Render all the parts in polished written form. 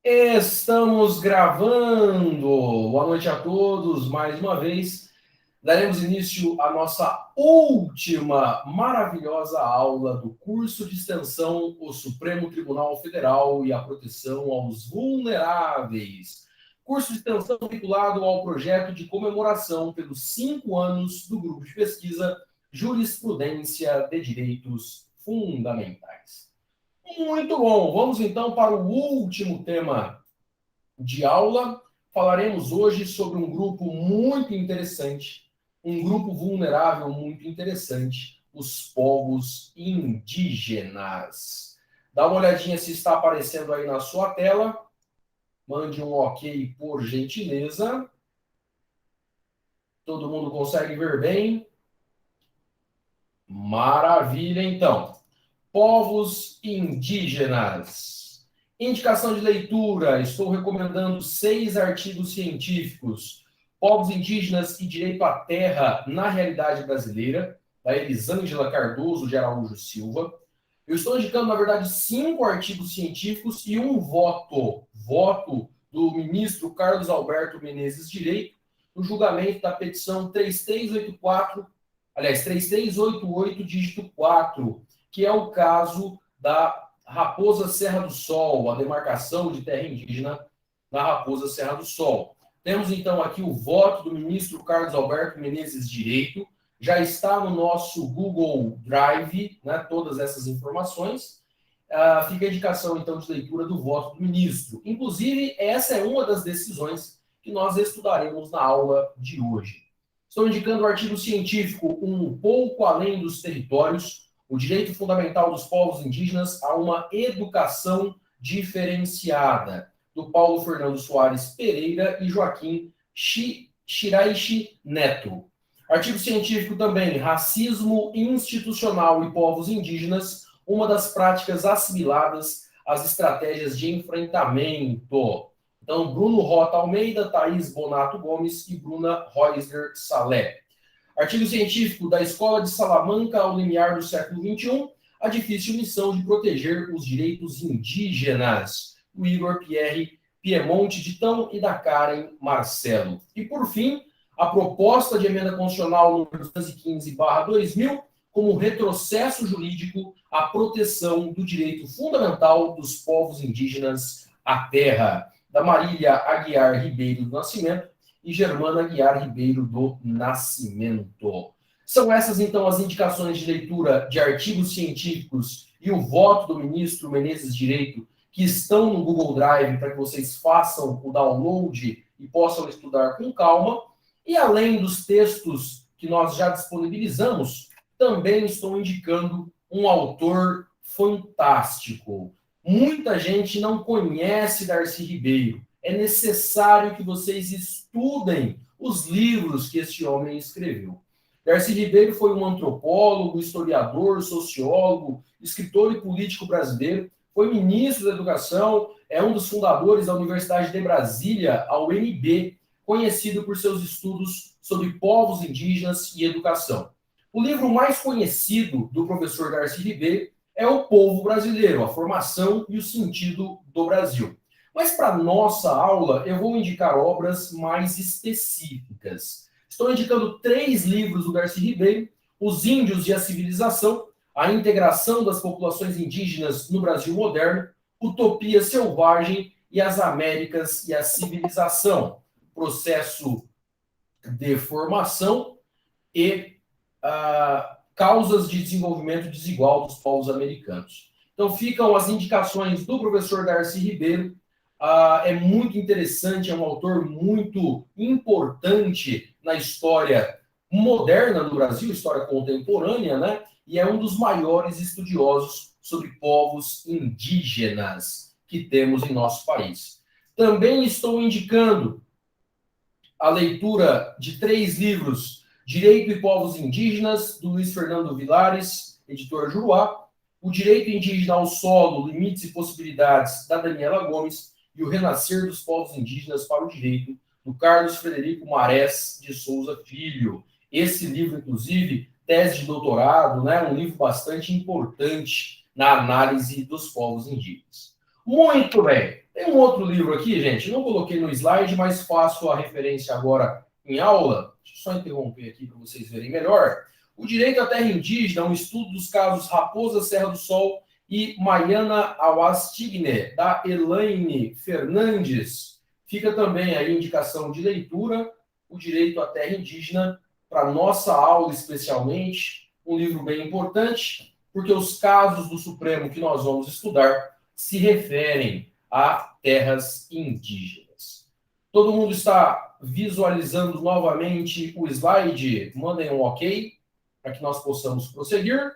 Estamos gravando. Boa noite a todos. Mais uma vez, daremos início à nossa última maravilhosa aula do curso de extensão O Supremo Tribunal Federal e a Proteção aos Vulneráveis. Curso de extensão vinculado ao projeto de comemoração pelos 5 anos do grupo de pesquisa Jurisprudência de Direitos Fundamentais. Muito bom. Vamos então para o último tema de aula. Falaremos hoje sobre um grupo muito interessante, um grupo vulnerável muito interessante, os povos indígenas. Dá uma olhadinha se está aparecendo aí na sua tela. Mande um ok, por gentileza. Todo mundo consegue ver bem? Maravilha, então. Povos indígenas. Indicação de leitura. Estou recomendando 6 artigos científicos. Povos indígenas e direito à terra na realidade brasileira, da Elisângela Cardoso de Araújo Silva. Eu estou indicando, na verdade, 5 artigos científicos e um voto. Voto do ministro Carlos Alberto Menezes Direito, no julgamento da petição 3384, aliás, 3388, dígito 4, que é o caso da Raposa Serra do Sol, a demarcação de terra indígena na Raposa Serra do Sol. Temos, então, aqui o voto do ministro Carlos Alberto Menezes Direito, já está no nosso Google Drive, né, todas essas informações. Fica a indicação, então, de leitura do voto do ministro. Inclusive, essa é uma das decisões que nós estudaremos na aula de hoje. Estou indicando o artigo científico Um Pouco Além dos Territórios, o direito fundamental dos povos indígenas a uma educação diferenciada, do Paulo Fernando Soares Pereira e Joaquim Shiraishi Neto. Artigo científico também, Racismo Institucional e Povos Indígenas, uma das práticas assimiladas às estratégias de enfrentamento. Então, Bruno Rota Almeida, Thaís Bonato Gomes e Bruna Reusler Salé. Artigo científico da Escola de Salamanca ao limiar do século XXI, a difícil missão de proteger os direitos indígenas, do Igor Pierre Piemonte Ditão e da Karen Marcelo. E, por fim, a proposta de emenda constitucional número 215/2000, como retrocesso jurídico à proteção do direito fundamental dos povos indígenas à terra, da Marília Aguiar Ribeiro do Nascimento e Germana Aguiar Ribeiro do Nascimento. São essas, então, as indicações de leitura de artigos científicos e o voto do ministro Menezes Direito, que estão no Google Drive para que vocês façam o download e possam estudar com calma. E além dos textos que nós já disponibilizamos, também estou indicando um autor fantástico. Muita gente não conhece Darcy Ribeiro. É necessário que vocês estudem os livros que este homem escreveu. Darcy Ribeiro foi um antropólogo, historiador, sociólogo, escritor e político brasileiro, foi ministro da Educação, é um dos fundadores da Universidade de Brasília, a UNB, conhecido por seus estudos sobre povos indígenas e educação. O livro mais conhecido do professor Darcy Ribeiro é O Povo Brasileiro, a Formação e o Sentido do Brasil. Mas para nossa aula, eu vou indicar obras mais específicas. Estou indicando 3 livros do Darcy Ribeiro: Os Índios e a Civilização, A Integração das Populações Indígenas no Brasil Moderno, Utopia Selvagem e as Américas e a Civilização, Processo de Formação e Causas de Desenvolvimento Desigual dos Povos Americanos. Então ficam as indicações do professor Darcy Ribeiro. É muito interessante, é um autor muito importante na história moderna do Brasil, história contemporânea, né? E é um dos maiores estudiosos sobre povos indígenas que temos em nosso país. Também estou indicando a leitura de 3 livros: Direito e Povos Indígenas, do Luiz Fernando Vilares, editor Juruá; O Direito Indígena ao Solo, Limites e Possibilidades, da Daniela Gomes; e O Renascer dos Povos Indígenas para o Direito, do Carlos Frederico Marés de Souza Filho. Esse livro, inclusive, tese de doutorado, né, um livro bastante importante na análise dos povos indígenas. Muito bem. Tem um outro livro aqui, gente. Não coloquei no slide, mas faço a referência agora em aula. Deixa eu só interromper aqui para vocês verem melhor. O Direito à Terra Indígena, um estudo dos casos Raposa Serra do Sol e Maiana Awastigne, da Elaine Fernandes. Fica também aí a indicação de leitura, o Direito à Terra Indígena, para nossa aula especialmente. Um livro bem importante, porque os casos do Supremo que nós vamos estudar se referem a terras indígenas. Todo mundo está visualizando novamente o slide? Mandem um ok para que nós possamos prosseguir.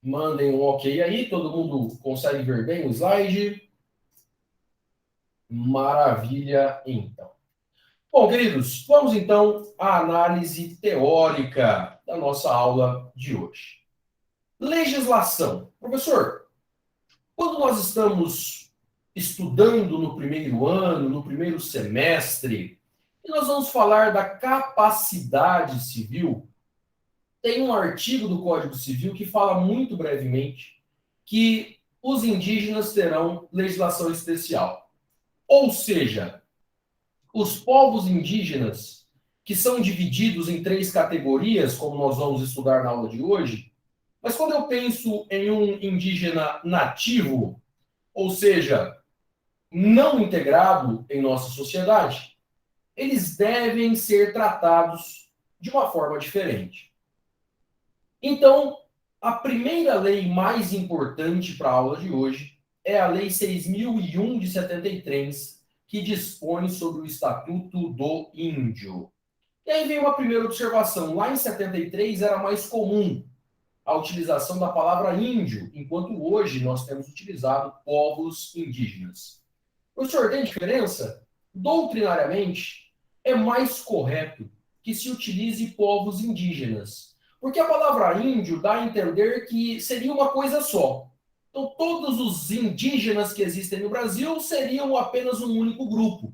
Mandem um ok aí, todo mundo consegue ver bem o slide? Maravilha, então. Bom, queridos, vamos então à análise teórica da nossa aula de hoje. Legislação. Professor, quando nós estamos estudando no primeiro ano, no primeiro semestre, e nós vamos falar da capacidade civil, tem um artigo do Código Civil que fala muito brevemente que os indígenas terão legislação especial. Ou seja, os povos indígenas, que são divididos em 3 categorias, como nós vamos estudar na aula de hoje, mas quando eu penso em um indígena nativo, ou seja, não integrado em nossa sociedade, eles devem ser tratados de uma forma diferente. Então, a primeira lei mais importante para a aula de hoje é a Lei 6.001 de 73, que dispõe sobre o Estatuto do Índio. E aí vem uma primeira observação. Lá em 73 era mais comum a utilização da palavra índio, enquanto hoje nós temos utilizado povos indígenas. Professor, tem diferença? Doutrinariamente, é mais correto que se utilize povos indígenas, porque a palavra índio dá a entender que seria uma coisa só. Então, todos os indígenas que existem no Brasil seriam apenas um único grupo.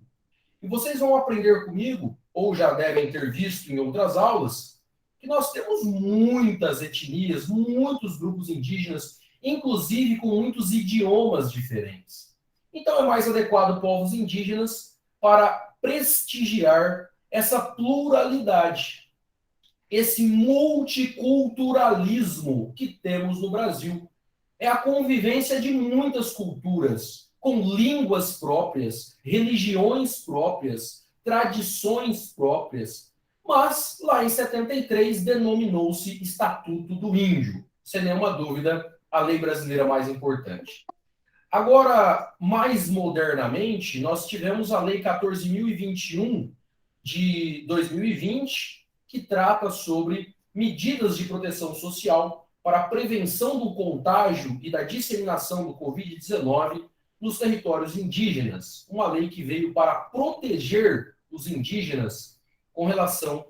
E vocês vão aprender comigo, ou já devem ter visto em outras aulas, que nós temos muitas etnias, muitos grupos indígenas, inclusive com muitos idiomas diferentes. Então é mais adequado povos indígenas para prestigiar essa pluralidade, esse multiculturalismo que temos no Brasil. É a convivência de muitas culturas, com línguas próprias, religiões próprias, tradições próprias. Mas, lá em 73, denominou-se Estatuto do Índio. Sem nenhuma dúvida, a lei brasileira mais importante. Agora, mais modernamente, nós tivemos a Lei 14.021 de 2020, que trata sobre medidas de proteção social para a prevenção do contágio e da disseminação do Covid-19 nos territórios indígenas. Uma lei que veio para proteger os indígenas com relação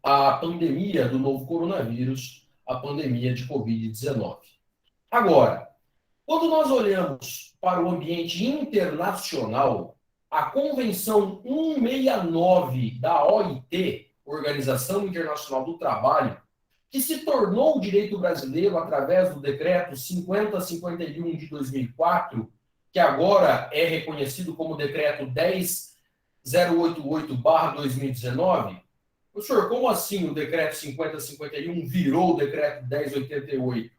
à pandemia do novo coronavírus, a pandemia de Covid-19. Agora, quando nós olhamos para o ambiente internacional, a Convenção 169 da OIT, Organização Internacional do Trabalho, que se tornou o direito brasileiro através do decreto 5051 de 2004, que agora é reconhecido como decreto 10088/2019. Professor, como assim o decreto 5051 virou o decreto 1088?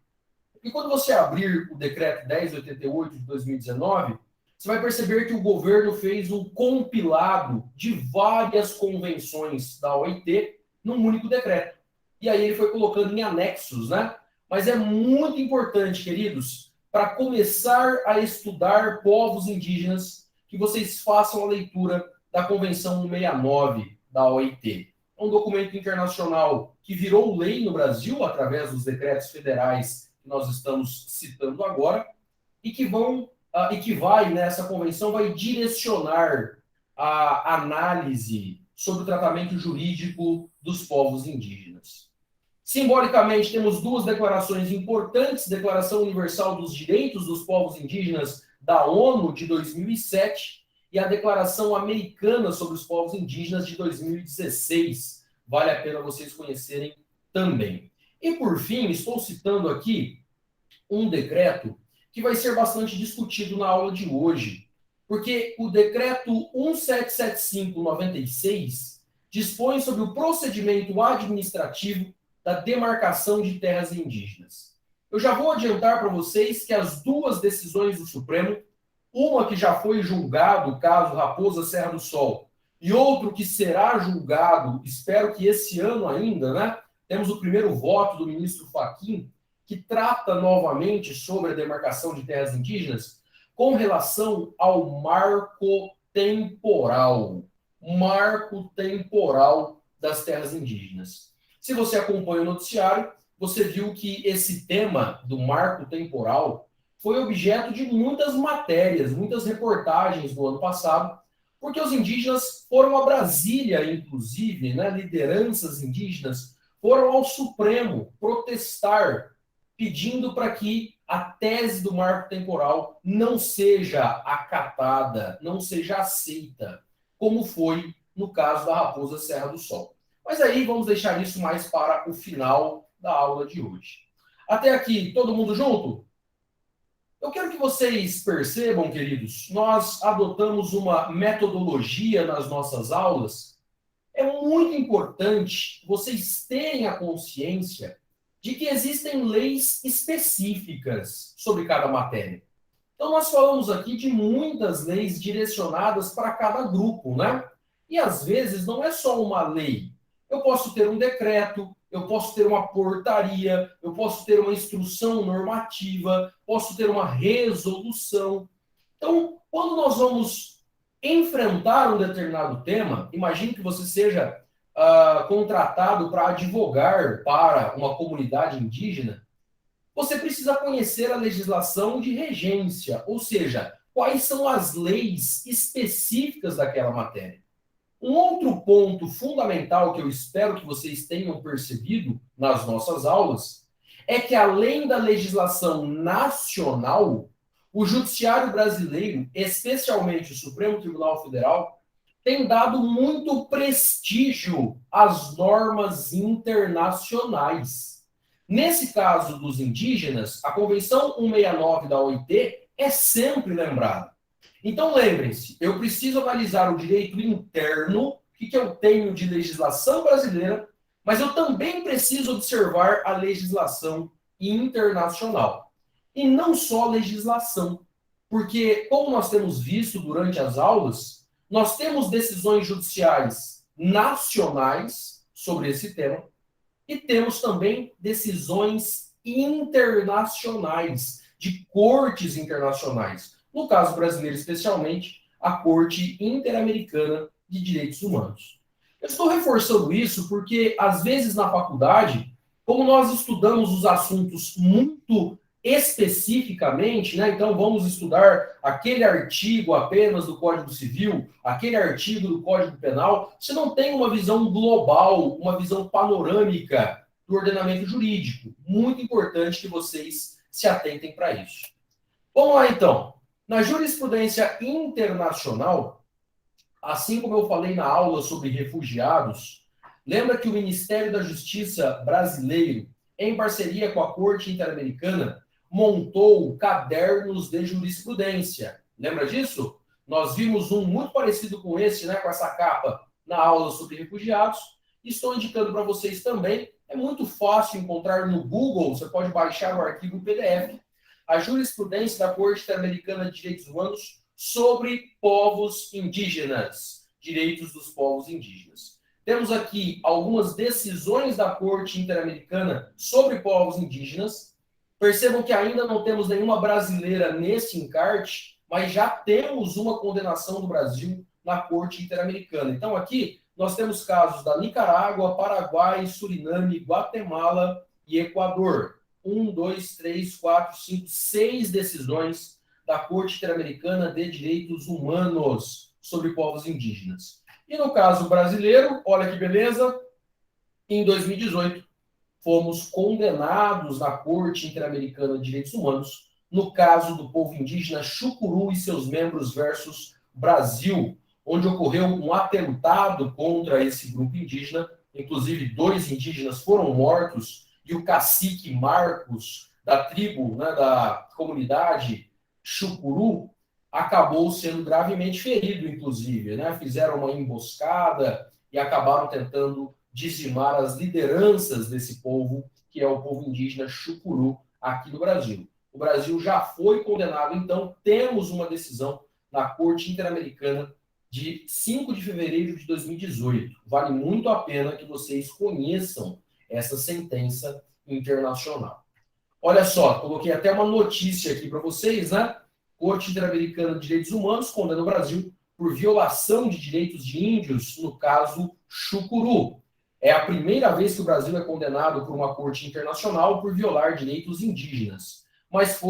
E quando você abrir o decreto 1088 de 2019, você vai perceber que o governo fez um compilado de várias convenções da OIT num único decreto. E aí ele foi colocando em anexos, né? Mas é muito importante, queridos, para começar a estudar povos indígenas, que vocês façam a leitura da Convenção 169 da OIT. É um documento internacional que virou lei no Brasil através dos decretos federais que nós estamos citando agora, e que vai, nessa convenção, vai direcionar a análise sobre o tratamento jurídico dos povos indígenas. Simbolicamente, temos 2 declarações importantes: Declaração Universal dos Direitos dos Povos Indígenas da ONU de 2007 e a Declaração Americana sobre os Povos Indígenas de 2016. Vale a pena vocês conhecerem também. E, por fim, estou citando aqui um decreto que vai ser bastante discutido na aula de hoje, porque o decreto 1775/96 dispõe sobre o procedimento administrativo da demarcação de terras indígenas. Eu já vou adiantar para vocês que as duas decisões do Supremo, uma que já foi julgado, o caso Raposa Serra do Sol, e outro que será julgado, espero que esse ano ainda, né? Temos o primeiro voto do ministro Fachin, que trata novamente sobre a demarcação de terras indígenas com relação ao marco temporal. Marco temporal das terras indígenas. Se você acompanha o noticiário, você viu que esse tema do marco temporal foi objeto de muitas matérias, muitas reportagens no ano passado, porque os indígenas foram a Brasília, inclusive, né, lideranças indígenas foram ao Supremo protestar, pedindo para que a tese do marco temporal não seja acatada, não seja aceita, como foi no caso da Raposa Serra do Sol. Mas aí vamos deixar isso mais para o final da aula de hoje. Até aqui, todo mundo junto? Eu quero que vocês percebam, queridos, nós adotamos uma metodologia nas nossas aulas. É muito importante vocês terem a consciência de que existem leis específicas sobre cada matéria. Então, nós falamos aqui de muitas leis direcionadas para cada grupo, né? E às vezes não é só uma lei. Eu posso ter um decreto, eu posso ter uma portaria, eu posso ter uma instrução normativa, posso ter uma resolução. Então, quando nós vamos enfrentar um determinado tema, imagine que você seja contratado para advogar para uma comunidade indígena, você precisa conhecer a legislação de regência, ou seja, quais são as leis específicas daquela matéria. Um outro ponto fundamental que eu espero que vocês tenham percebido nas nossas aulas é que, além da legislação nacional, o Judiciário brasileiro, especialmente o Supremo Tribunal Federal, tem dado muito prestígio às normas internacionais. Nesse caso dos indígenas, a Convenção 169 da OIT é sempre lembrada. Então, lembrem-se, eu preciso analisar o direito interno, o que eu tenho de legislação brasileira, mas eu também preciso observar a legislação internacional. E não só legislação, porque, como nós temos visto durante as aulas, nós temos decisões judiciais nacionais sobre esse tema e temos também decisões internacionais, de cortes internacionais. No caso brasileiro, especialmente, a Corte Interamericana de Direitos Humanos. Eu estou reforçando isso porque, às vezes, na faculdade, como nós estudamos os assuntos muito especificamente, né? Então vamos estudar aquele artigo apenas do Código Civil, aquele artigo do Código Penal, você não tem uma visão global, uma visão panorâmica do ordenamento jurídico. Muito importante que vocês se atentem para isso. Vamos lá, então. Na jurisprudência internacional, assim como eu falei na aula sobre refugiados, lembra que o Ministério da Justiça brasileiro, em parceria com a Corte Interamericana, montou cadernos de jurisprudência. Lembra disso? Nós vimos um muito parecido com esse, né, com essa capa, na aula sobre refugiados. Estou indicando para vocês também, é muito fácil encontrar no Google, você pode baixar o arquivo PDF, a jurisprudência da Corte Interamericana de Direitos Humanos sobre povos indígenas, direitos dos povos indígenas. Temos aqui algumas decisões da Corte Interamericana sobre povos indígenas. Percebam que ainda não temos nenhuma brasileira nesse encarte, mas já temos uma condenação do Brasil na Corte Interamericana. Então, aqui nós temos casos da Nicarágua, Paraguai, Suriname, Guatemala e Equador. 1, 2, 3, 4, 5, 6 decisões da Corte Interamericana de Direitos Humanos sobre povos indígenas. E no caso brasileiro, olha que beleza, em 2018, fomos condenados na Corte Interamericana de Direitos Humanos no caso do povo indígena Chucuru e seus membros versus Brasil, onde ocorreu um atentado contra esse grupo indígena, inclusive 2 indígenas foram mortos e o cacique Marcos, da tribo, né, da comunidade Chucuru, acabou sendo gravemente ferido, inclusive. Né? Fizeram uma emboscada e acabaram tentando dizimar as lideranças desse povo, que é o povo indígena Chucuru, aqui no Brasil. O Brasil já foi condenado, então temos uma decisão na Corte Interamericana de 5 de fevereiro de 2018. Vale muito a pena que vocês conheçam essa sentença internacional. Olha só, coloquei até uma notícia aqui para vocês, né? Corte Interamericana de Direitos Humanos condena o Brasil por violação de direitos de índios, no caso Chucuru. É a primeira vez que o Brasil é condenado por uma corte internacional por violar direitos indígenas. Mas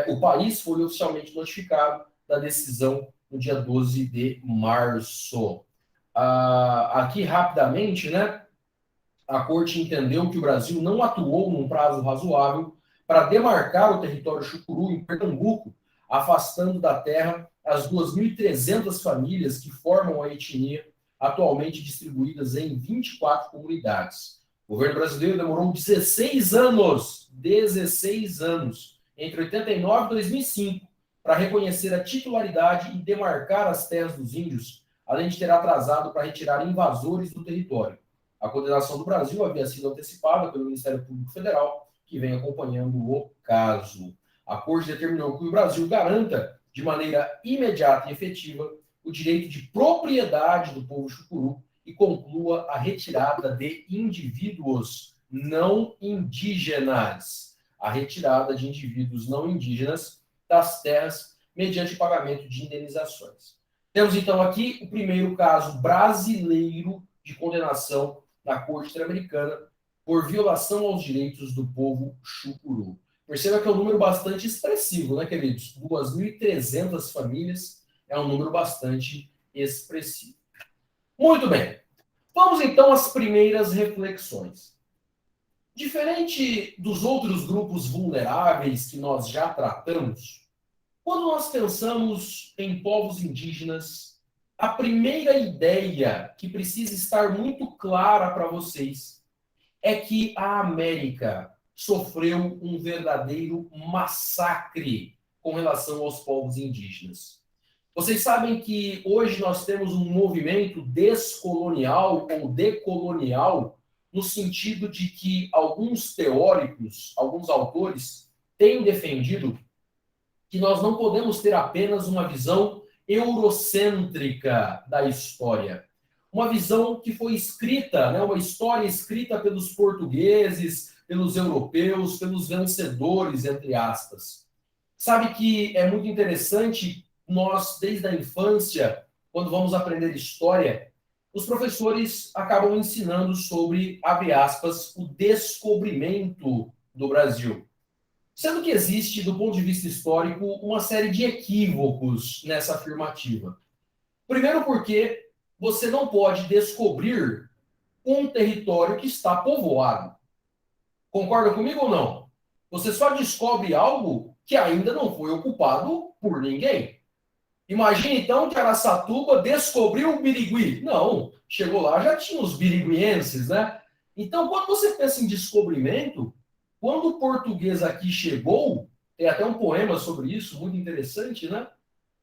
o país foi oficialmente notificado da decisão no dia 12 de março. Aqui, rapidamente, né? A corte entendeu que o Brasil não atuou num prazo razoável para demarcar o território Chucuru em Pernambuco, afastando da terra as 2.300 famílias que formam a etnia, atualmente distribuídas em 24 comunidades. O governo brasileiro demorou 16 anos, entre 89 e 2005, para reconhecer a titularidade e demarcar as terras dos índios, além de ter atrasado para retirar invasores do território. A condenação do Brasil havia sido antecipada pelo Ministério Público Federal, que vem acompanhando o caso. A Corte determinou que o Brasil garanta, de maneira imediata e efetiva, o direito de propriedade do povo chucuru e conclua a retirada de indivíduos não indígenas. A retirada de indivíduos não indígenas das terras mediante pagamento de indenizações. Temos, então, aqui o primeiro caso brasileiro de condenação da Corte Interamericana por violação aos direitos do povo chucuru. Perceba que é um número bastante expressivo, né, queridos? 2.300 famílias é um número bastante expressivo. Muito bem. Vamos, então, às primeiras reflexões. Diferente dos outros grupos vulneráveis que nós já tratamos, quando nós pensamos em povos indígenas, a primeira ideia que precisa estar muito clara para vocês é que a América sofreu um verdadeiro massacre com relação aos povos indígenas. Vocês sabem que hoje nós temos um movimento descolonial ou decolonial, no sentido de que alguns teóricos, alguns autores, têm defendido que nós não podemos ter apenas uma visão eurocêntrica da história. Uma visão que foi escrita, né, uma história escrita pelos portugueses, pelos europeus, pelos vencedores, entre aspas. Sabe que é muito interessante, nós, desde a infância, quando vamos aprender história, os professores acabam ensinando sobre, abre aspas, o descobrimento do Brasil. Sendo que existe, do ponto de vista histórico, uma série de equívocos nessa afirmativa. Primeiro porque você não pode descobrir um território que está povoado. Concorda comigo ou não? Você só descobre algo que ainda não foi ocupado por ninguém. Imagine, então, que Araçatuba descobriu o Birigui. Não, chegou lá, já tinha os biriguienses, né? Então, quando você pensa em descobrimento, quando o português aqui chegou, tem até um poema sobre isso, muito interessante, né?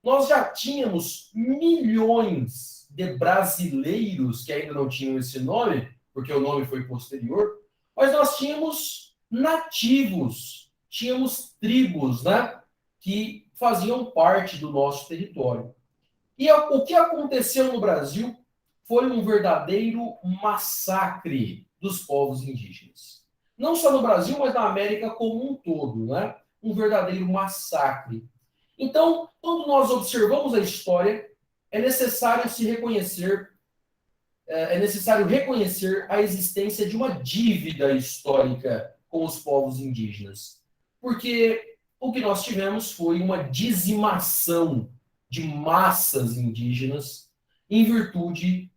Nós já tínhamos milhões de brasileiros que ainda não tinham esse nome, porque o nome foi posterior, mas nós tínhamos nativos, tínhamos tribos, né? Que faziam parte do nosso território. E o que aconteceu no Brasil foi um verdadeiro massacre dos povos indígenas. Não só no Brasil, mas na América como um todo, né? Um verdadeiro massacre. Então, quando nós observamos a história, é necessário reconhecer a existência de uma dívida histórica com os povos indígenas. Porque o que nós tivemos foi uma dizimação de massas indígenas em virtude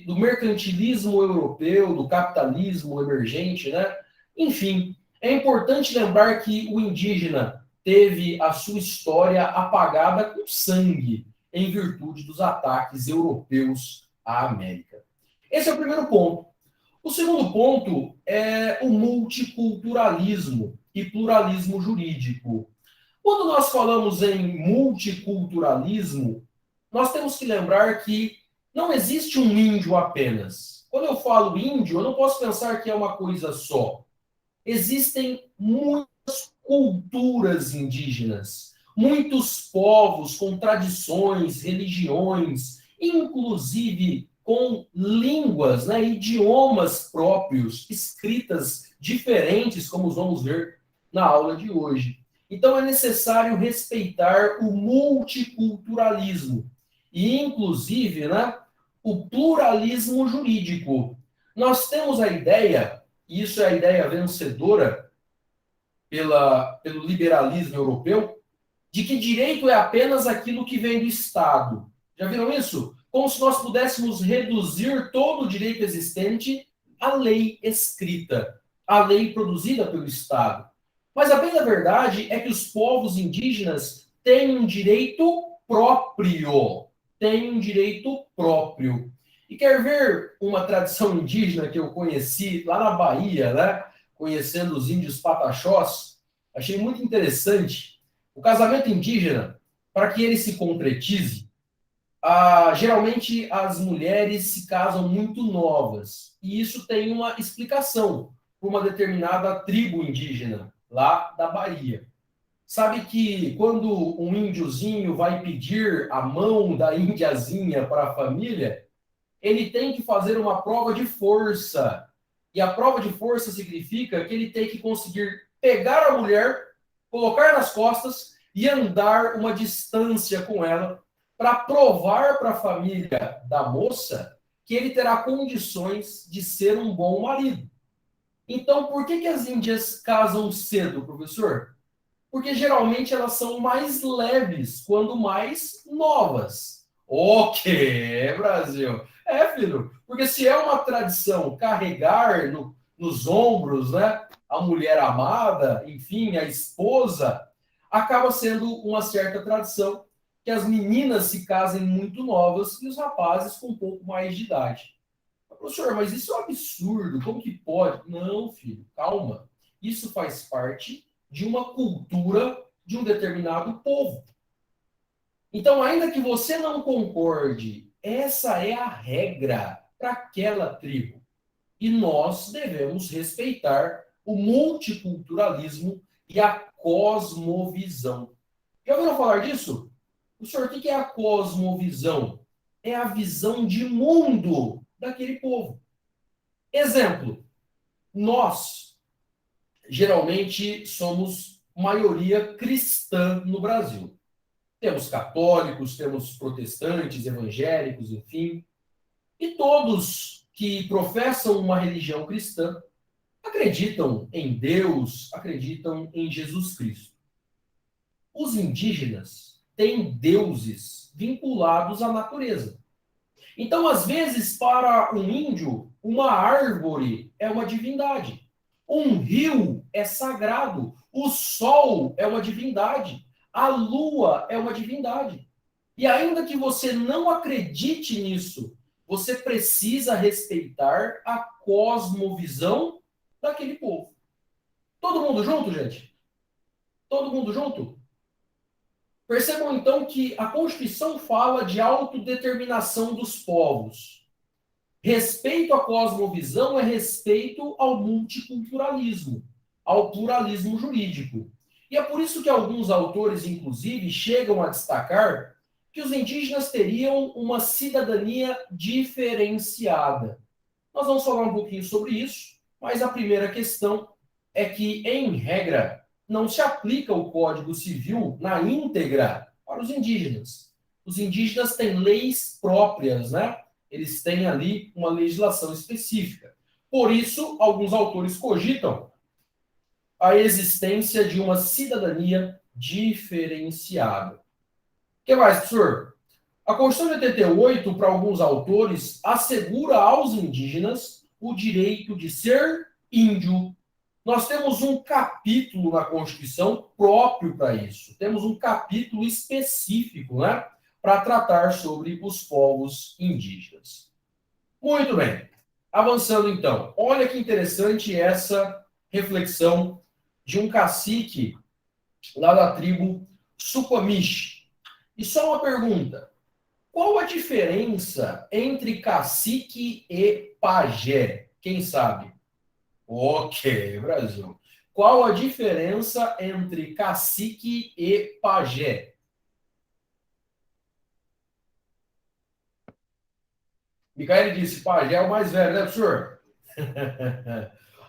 do mercantilismo europeu, do capitalismo emergente, né? Enfim, é importante lembrar que o indígena teve a sua história apagada com sangue em virtude dos ataques europeus à América. Esse é o primeiro ponto. O segundo ponto é o multiculturalismo e pluralismo jurídico. Quando nós falamos em multiculturalismo, nós temos que lembrar que não existe um índio apenas. Quando eu falo índio, eu não posso pensar que é uma coisa só. Existem muitas culturas indígenas, muitos povos com tradições, religiões, inclusive com línguas, né, idiomas próprios, escritas diferentes, como vamos ver na aula de hoje. Então é necessário respeitar o multiculturalismo e, inclusive, né, o pluralismo jurídico. Nós temos a ideia, e isso é a ideia vencedora pelo liberalismo europeu, de que direito é apenas aquilo que vem do Estado. Já viram isso? Como se nós pudéssemos reduzir todo o direito existente à lei escrita, à lei produzida pelo Estado. Mas a bem da verdade é que os povos indígenas têm um direito próprio. Têm um direito próprio. E quer ver uma tradição indígena que eu conheci lá na Bahia, né? Conhecendo os índios pataxós? Achei muito interessante. O casamento indígena, para que ele se concretize, geralmente as mulheres se casam muito novas. E isso tem uma explicação por uma determinada tribo indígena lá da Bahia. Sabe que quando um índiozinho vai pedir a mão da índiazinha para a família, ele tem que fazer uma prova de força. E a prova de força significa que ele tem que conseguir pegar a mulher, colocar nas costas e andar uma distância com ela para provar para a família da moça que ele terá condições de ser um bom marido. Então, por que as índias casam cedo, professor? Porque geralmente elas são mais leves quando mais novas. Ok, Brasil. É, filho, porque se é uma tradição carregar nos ombros, né, a mulher amada, enfim, a esposa, acaba sendo uma certa tradição que as meninas se casem muito novas e os rapazes com um pouco mais de idade. Professor, mas isso é um absurdo, como que pode? Não, filho, calma. Isso faz parte de uma cultura de um determinado povo. Então, ainda que você não concorde, essa é a regra para aquela tribo. E nós devemos respeitar o multiculturalismo e a cosmovisão. Já ouviram falar disso? Professor, o que é a cosmovisão? É a visão de mundo daquele povo. Exemplo, nós geralmente somos maioria cristã no Brasil. Temos católicos, temos protestantes, evangélicos, enfim. E todos que professam uma religião cristã acreditam em Deus, acreditam em Jesus Cristo. Os indígenas têm deuses vinculados à natureza. Então, às vezes, para um índio, uma árvore é uma divindade. Um rio é sagrado. O sol é uma divindade. A lua é uma divindade. E ainda que você não acredite nisso, você precisa respeitar a cosmovisão daquele povo. Todo mundo junto, gente? Todo mundo junto? Percebam então que a Constituição fala de autodeterminação dos povos. Respeito à cosmovisão é respeito ao multiculturalismo, ao pluralismo jurídico. E é por isso que alguns autores, inclusive, chegam a destacar que os indígenas teriam uma cidadania diferenciada. Nós vamos falar um pouquinho sobre isso, mas a primeira questão é que, em regra, não se aplica o Código Civil na íntegra para os indígenas. Os indígenas têm leis próprias, né? Eles têm ali uma legislação específica. Por isso, alguns autores cogitam a existência de uma cidadania diferenciada. O que mais, professor? A Constituição de 88, para alguns autores, assegura aos indígenas o direito de ser índio. Nós temos um capítulo na Constituição próprio para isso. Temos um capítulo específico, né, para tratar sobre os povos indígenas. Muito bem. Avançando então, olha que interessante essa reflexão de um cacique lá da tribo Suquamish. E só uma pergunta: qual a diferença entre cacique e pajé? Quem sabe? Ok, Brasil. Qual a diferença entre cacique e pajé? Micael disse, pajé é o mais velho, né, professor?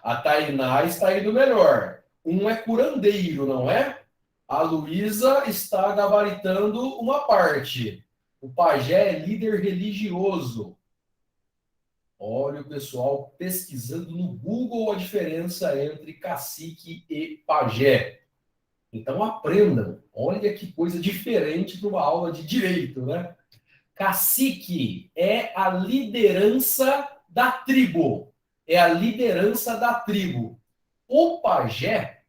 A Tainá está indo melhor. Um é curandeiro, não é? A Luísa está gabaritando uma parte. O pajé é líder religioso. Olha o pessoal pesquisando no Google a diferença entre cacique e pajé. Então aprendam. Olha que coisa diferente para uma aula de direito, né? Cacique é a liderança da tribo. É a liderança da tribo. O pajé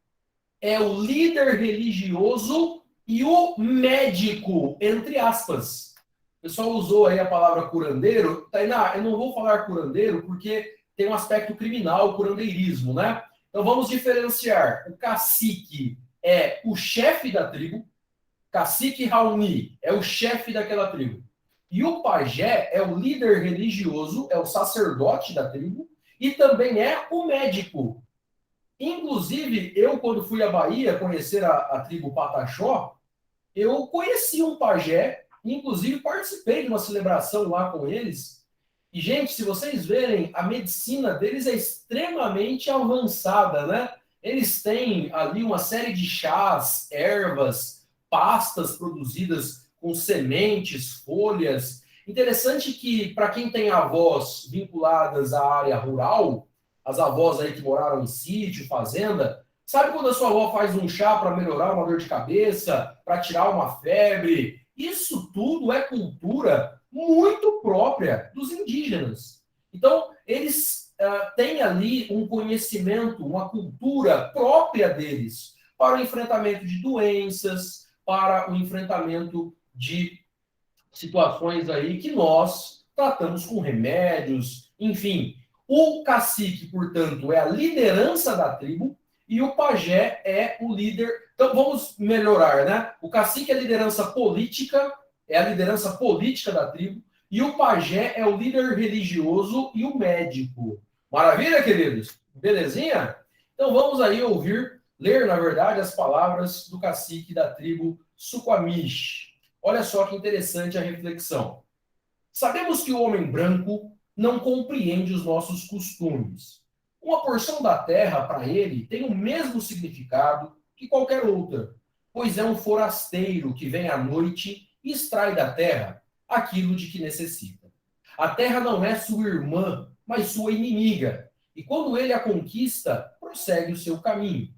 é o líder religioso e o médico, entre aspas. O pessoal usou aí a palavra curandeiro. Tainá, eu não vou falar curandeiro porque tem um aspecto criminal, o curandeirismo, né? Então vamos diferenciar. O cacique é o chefe da tribo, cacique Raoni é o chefe daquela tribo. E o pajé é o líder religioso, é o sacerdote da tribo, e também é o médico. Inclusive, eu, quando fui à Bahia conhecer a tribo Pataxó, eu conheci um pajé, inclusive participei de uma celebração lá com eles. E, gente, se vocês verem, a medicina deles é extremamente avançada, né? Eles têm ali uma série de chás, ervas, pastas produzidas com sementes, folhas. Interessante que, para quem tem avós vinculadas à área rural, as avós aí que moraram em sítio, fazenda, sabe quando a sua avó faz um chá para melhorar uma dor de cabeça, para tirar uma febre? Isso tudo é cultura muito própria dos indígenas. Então, eles têm ali um conhecimento, uma cultura própria deles para o enfrentamento de doenças, para o enfrentamento de situações aí que nós tratamos com remédios, enfim. O cacique, portanto, é a liderança da tribo e o pajé é o líder. Então vamos melhorar, né? O cacique é a liderança política, da tribo, e o pajé é o líder religioso e o médico. Maravilha, queridos? Belezinha? Então vamos aí ler, na verdade, as palavras do cacique da tribo Suquamish. Olha só que interessante a reflexão. Sabemos que o homem branco não compreende os nossos costumes. Uma porção da terra, para ele, tem o mesmo significado que qualquer outra, pois é um forasteiro que vem à noite e extrai da terra aquilo de que necessita. A terra não é sua irmã, mas sua inimiga, e quando ele a conquista, prossegue o seu caminho.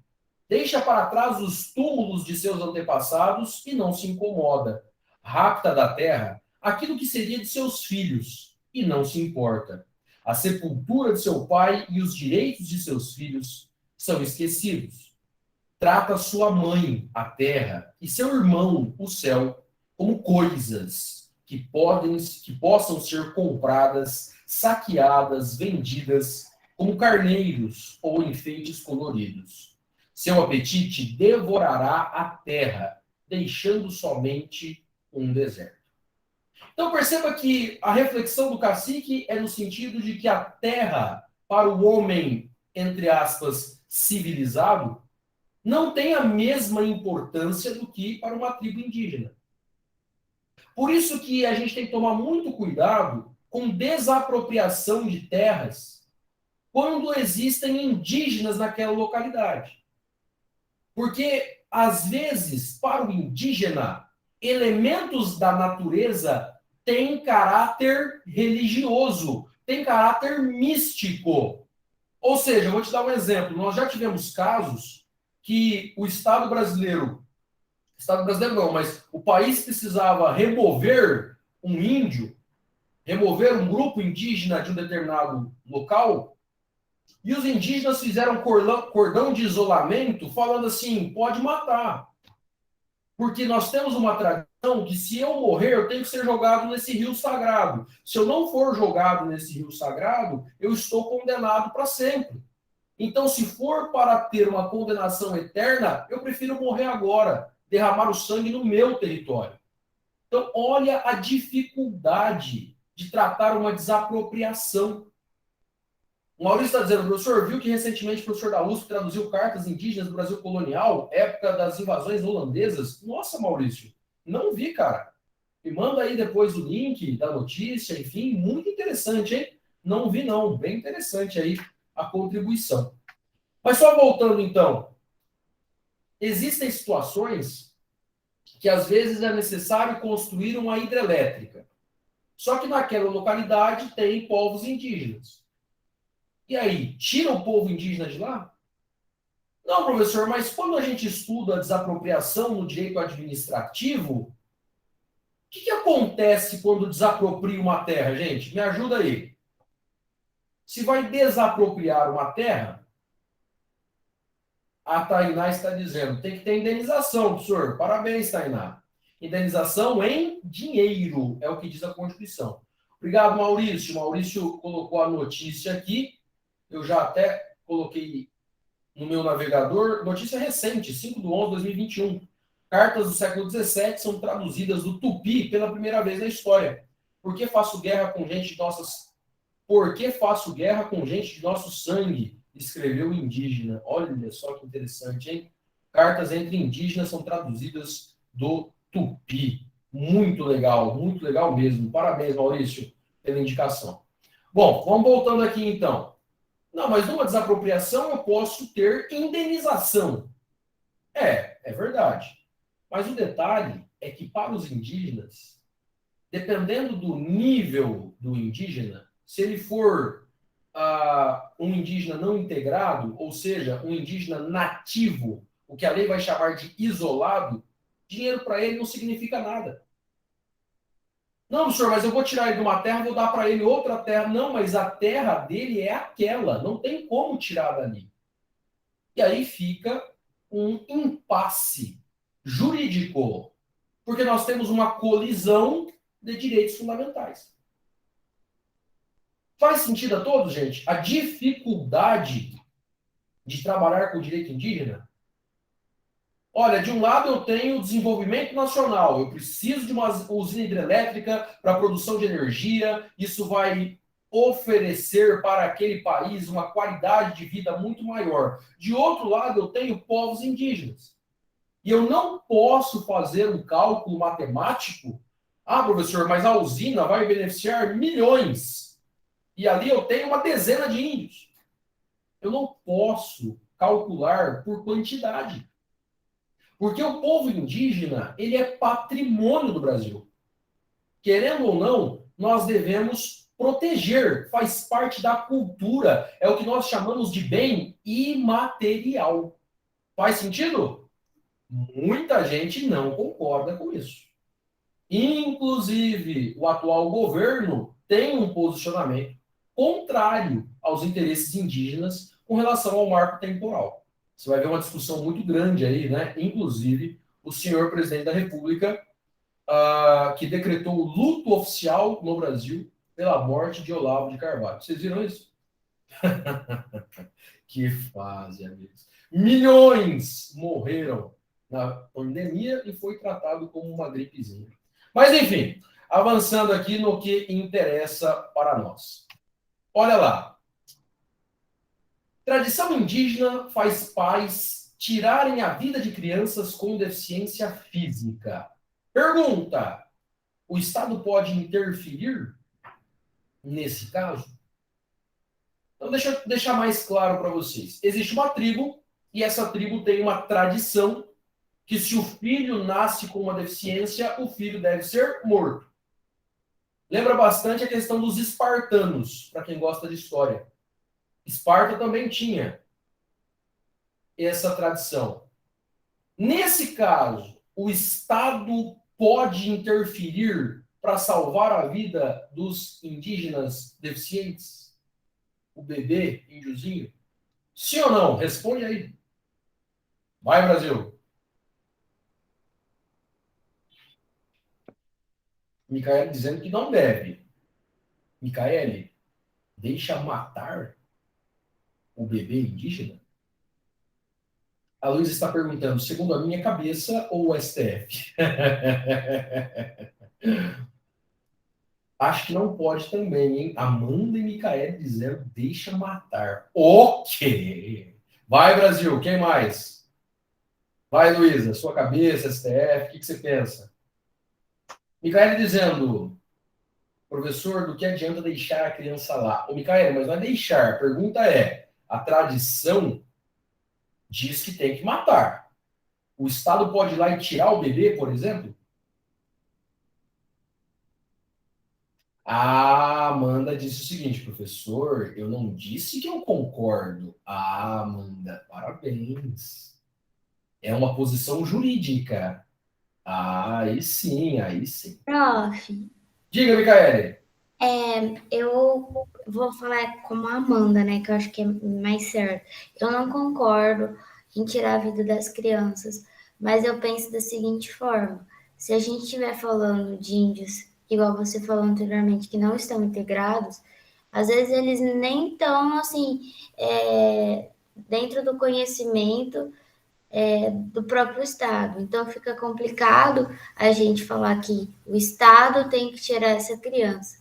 Deixa para trás os túmulos de seus antepassados e não se incomoda. Rapta da terra aquilo que seria de seus filhos e não se importa. A sepultura de seu pai e os direitos de seus filhos são esquecidos. Trata sua mãe, a terra, e seu irmão, o céu, como coisas que possam ser compradas, saqueadas, vendidas, como carneiros ou enfeites coloridos. Seu apetite devorará a terra, deixando somente um deserto. Então perceba que a reflexão do cacique é no sentido de que a terra, para o homem, entre aspas, civilizado, não tem a mesma importância do que para uma tribo indígena. Por isso que a gente tem que tomar muito cuidado com desapropriação de terras quando existem indígenas naquela localidade. Porque, às vezes, para o indígena, elementos da natureza têm caráter religioso, têm caráter místico. Ou seja, eu vou te dar um exemplo. Nós já tivemos casos que o Estado brasileiro não, mas o país precisava remover um índio, remover um grupo indígena de um determinado local, e os indígenas fizeram cordão de isolamento, falando assim: pode matar. Porque nós temos uma tradição que se eu morrer, eu tenho que ser jogado nesse rio sagrado. Se eu não for jogado nesse rio sagrado, eu estou condenado para sempre. Então, se for para ter uma condenação eterna, eu prefiro morrer agora, derramar o sangue no meu território. Então, olha a dificuldade de tratar uma desapropriação. O Maurício está dizendo, professor, viu que recentemente o professor da USP traduziu cartas indígenas do Brasil colonial, época das invasões holandesas? Nossa, Maurício, não vi, cara. Me manda aí depois o link da notícia, enfim, muito interessante, hein? Não vi, não. Bem interessante aí a contribuição. Mas só voltando, então, existem situações que às vezes é necessário construir uma hidrelétrica. Só que naquela localidade tem povos indígenas. E aí, tira o povo indígena de lá? Não, professor, mas quando a gente estuda a desapropriação no direito administrativo, o que acontece quando desapropria uma terra, gente? Me ajuda aí. Se vai desapropriar uma terra, a Tainá está dizendo, tem que ter indenização, professor. Parabéns, Tainá. Indenização em dinheiro, é o que diz a Constituição. Obrigado, Maurício. Maurício colocou a notícia aqui. Eu já até coloquei no meu navegador. Notícia recente, 5/11/2021. Cartas do século XVII são traduzidas do tupi pela primeira vez na história. Por que faço guerra com gente de nossas... Por que faço guerra com gente de nosso sangue? Escreveu o indígena. Olha só que interessante, hein? Cartas entre indígenas são traduzidas do tupi. Muito legal mesmo. Parabéns, Maurício, pela indicação. Bom, vamos voltando aqui então. Não, mas numa desapropriação eu posso ter indenização. É verdade. Mas o detalhe é que para os indígenas, dependendo do nível do indígena, se ele for um indígena não integrado, ou seja, um indígena nativo, o que a lei vai chamar de isolado, dinheiro para ele não significa nada. Não, senhor, mas eu vou tirar ele de uma terra, vou dar para ele outra terra. Não, mas a terra dele é aquela, não tem como tirar dali. E aí fica um impasse jurídico, porque nós temos uma colisão de direitos fundamentais. Faz sentido a todos, gente? A dificuldade de trabalhar com o direito indígena? Olha, de um lado eu tenho o desenvolvimento nacional, eu preciso de uma usina hidrelétrica para produção de energia, isso vai oferecer para aquele país uma qualidade de vida muito maior. De outro lado, eu tenho povos indígenas. E eu não posso fazer um cálculo matemático. Ah, professor, mas a usina vai beneficiar milhões. E ali eu tenho uma dezena de índios. Eu não posso calcular por quantidade. Porque o povo indígena, ele é patrimônio do Brasil. Querendo ou não, nós devemos proteger, faz parte da cultura, é o que nós chamamos de bem imaterial. Faz sentido? Muita gente não concorda com isso. Inclusive, o atual governo tem um posicionamento contrário aos interesses indígenas com relação ao marco temporal. Você vai ver uma discussão muito grande aí, né? Inclusive, o senhor presidente da República, que decretou o luto oficial no Brasil pela morte de Olavo de Carvalho. Vocês viram isso? Que fase, amigos. Milhões morreram na pandemia e foi tratado como uma gripezinha. Mas, enfim, avançando aqui no que interessa para nós. Olha lá. Tradição indígena faz pais tirarem a vida de crianças com deficiência física. Pergunta: o Estado pode interferir nesse caso? Então, deixa eu deixar mais claro para vocês. Existe uma tribo, e essa tribo tem uma tradição que se o filho nasce com uma deficiência, o filho deve ser morto. Lembra bastante a questão dos espartanos, para quem gosta de história. Esparta também tinha essa tradição. Nesse caso, o Estado pode interferir para salvar a vida dos indígenas deficientes? O bebê índiozinho? Sim ou não? Responde aí. Vai, Brasil. Micaele dizendo que não deve. Micaele, deixa matar o bebê indígena? A Luísa está perguntando, segundo a minha cabeça ou o STF? Acho que não pode também, hein? Amanda e Micaele dizendo, deixa matar. Ok. Vai, Brasil, quem mais? Vai, Luísa, sua cabeça, STF, o que você pensa? Micaele dizendo, professor, do que adianta deixar a criança lá? Ô, Micaele, mas não é deixar. A pergunta é, a tradição diz que tem que matar. O Estado pode ir lá e tirar o bebê, por exemplo? A Amanda disse o seguinte, professor, eu não disse que eu concordo. Ah, Amanda, parabéns. É uma posição jurídica. Ah, aí sim, aí sim. Prof, Diga, Micaele. eu vou falar como a Amanda, né? Que eu acho que é mais certo. Eu não concordo em tirar a vida das crianças, mas eu penso da seguinte forma: se a gente estiver falando de índios, igual você falou anteriormente, que não estão integrados, às vezes eles nem estão assim, dentro do conhecimento do próprio Estado. Então fica complicado a gente falar que o Estado tem que tirar essa criança.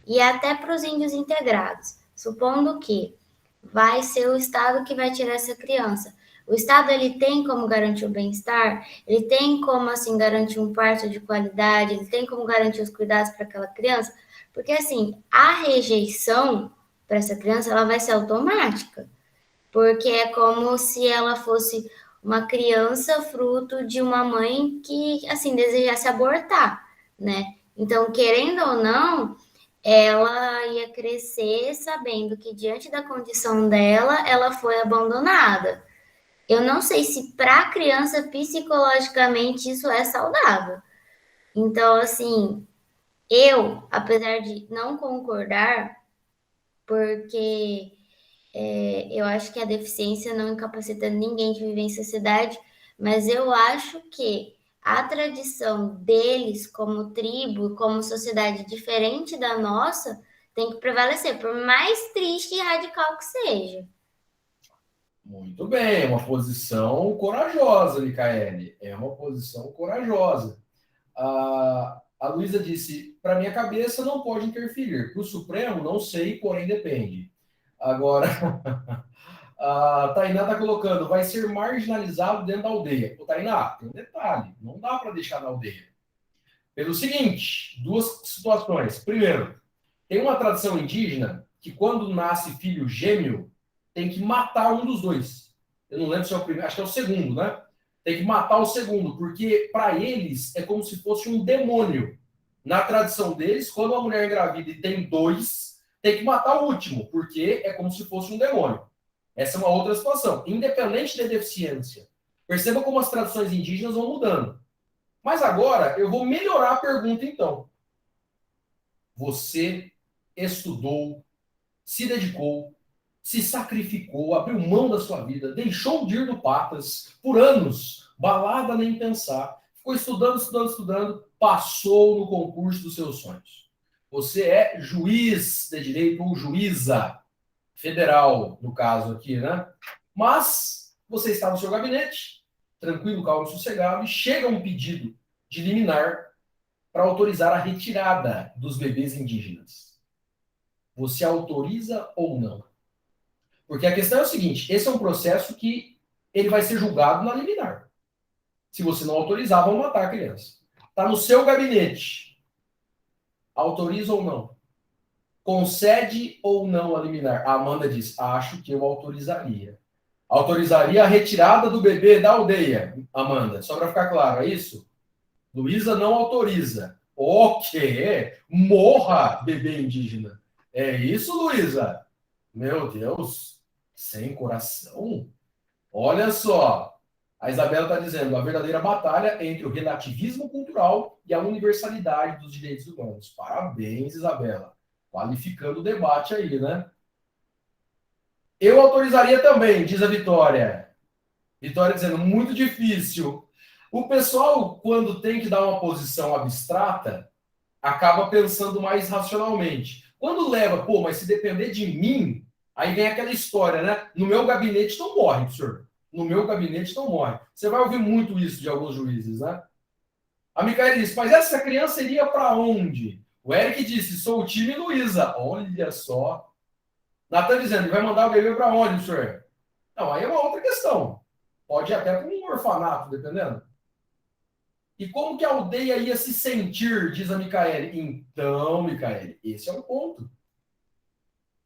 E até para os índios integrados, supondo que vai ser o Estado que vai tirar essa criança. O Estado ele tem como garantir o bem-estar, ele tem como assim garantir um parto de qualidade, ele tem como garantir os cuidados para aquela criança, porque assim a rejeição para essa criança ela vai ser automática, porque é como se ela fosse uma criança fruto de uma mãe que assim desejasse abortar, né? Então, querendo ou não, ela ia crescer sabendo que diante da condição dela, ela foi abandonada. Eu não sei se para a criança psicologicamente isso é saudável. Então, assim, eu, apesar de não concordar, porque eu acho que a deficiência não incapacita ninguém de viver em sociedade, mas eu acho que a tradição deles como tribo, como sociedade diferente da nossa, tem que prevalecer, por mais triste e radical que seja. Muito bem, é uma posição corajosa, Micaele. É uma posição corajosa. A Luísa disse, para minha cabeça não pode interferir. Para o Supremo, não sei, porém depende. Agora, a Tainá está colocando, vai ser marginalizado dentro da aldeia. Ô, Tainá, tem um detalhe, não dá para deixar na aldeia. Pelo seguinte, duas situações. Primeiro, tem uma tradição indígena que quando nasce filho gêmeo, tem que matar um dos dois. Eu não lembro se é o primeiro, acho que é o segundo, né? Tem que matar o segundo, porque para eles é como se fosse um demônio. Na tradição deles, quando uma mulher engravida e tem dois, tem que matar o último, porque é como se fosse um demônio. Essa é uma outra situação, independente da deficiência. Perceba como as tradições indígenas vão mudando. Mas agora eu vou melhorar a pergunta, então. Você estudou, se dedicou, se sacrificou, abriu mão da sua vida, deixou de ir do Patas por anos, balada nem pensar, ficou estudando, estudando, estudando, passou no concurso dos seus sonhos. Você é juiz de direito ou juíza federal, no caso aqui, né? Mas você está no seu gabinete, tranquilo, calmo, sossegado, e chega um pedido de liminar para autorizar a retirada dos bebês indígenas. Você autoriza ou não? Porque a questão é o seguinte, esse é um processo que ele vai ser julgado na liminar. Se você não autorizar, vão matar a criança. Está no seu gabinete. Autoriza ou não? Concede ou não a liminar? A Amanda diz, acho que eu autorizaria. Autorizaria a retirada do bebê da aldeia, Amanda, só para ficar claro, é isso? Luísa não autoriza. O quê? Morra, bebê indígena. É isso, Luísa? Meu Deus, sem coração? Olha só. A Isabela está dizendo a verdadeira batalha entre o relativismo cultural e a universalidade dos direitos humanos. Parabéns, Isabela. Qualificando o debate aí, né? Eu autorizaria também, diz a Vitória. Vitória dizendo, muito difícil. O pessoal, quando tem que dar uma posição abstrata, acaba pensando mais racionalmente. Quando leva, pô, mas se depender de mim, aí vem aquela história, né? No meu gabinete não morre, senhor. No meu gabinete não morre. Você vai ouvir muito isso de alguns juízes, né? A Micaela disse, mas essa criança iria para onde? O Eric disse, sou o time Luísa. Olha só. Natan dizendo, vai mandar o bebê para onde, senhor? Não, aí é uma outra questão. Pode ir até para um orfanato, dependendo. E como que a aldeia ia se sentir, diz a Micaele. Então, Micaele, esse é o ponto.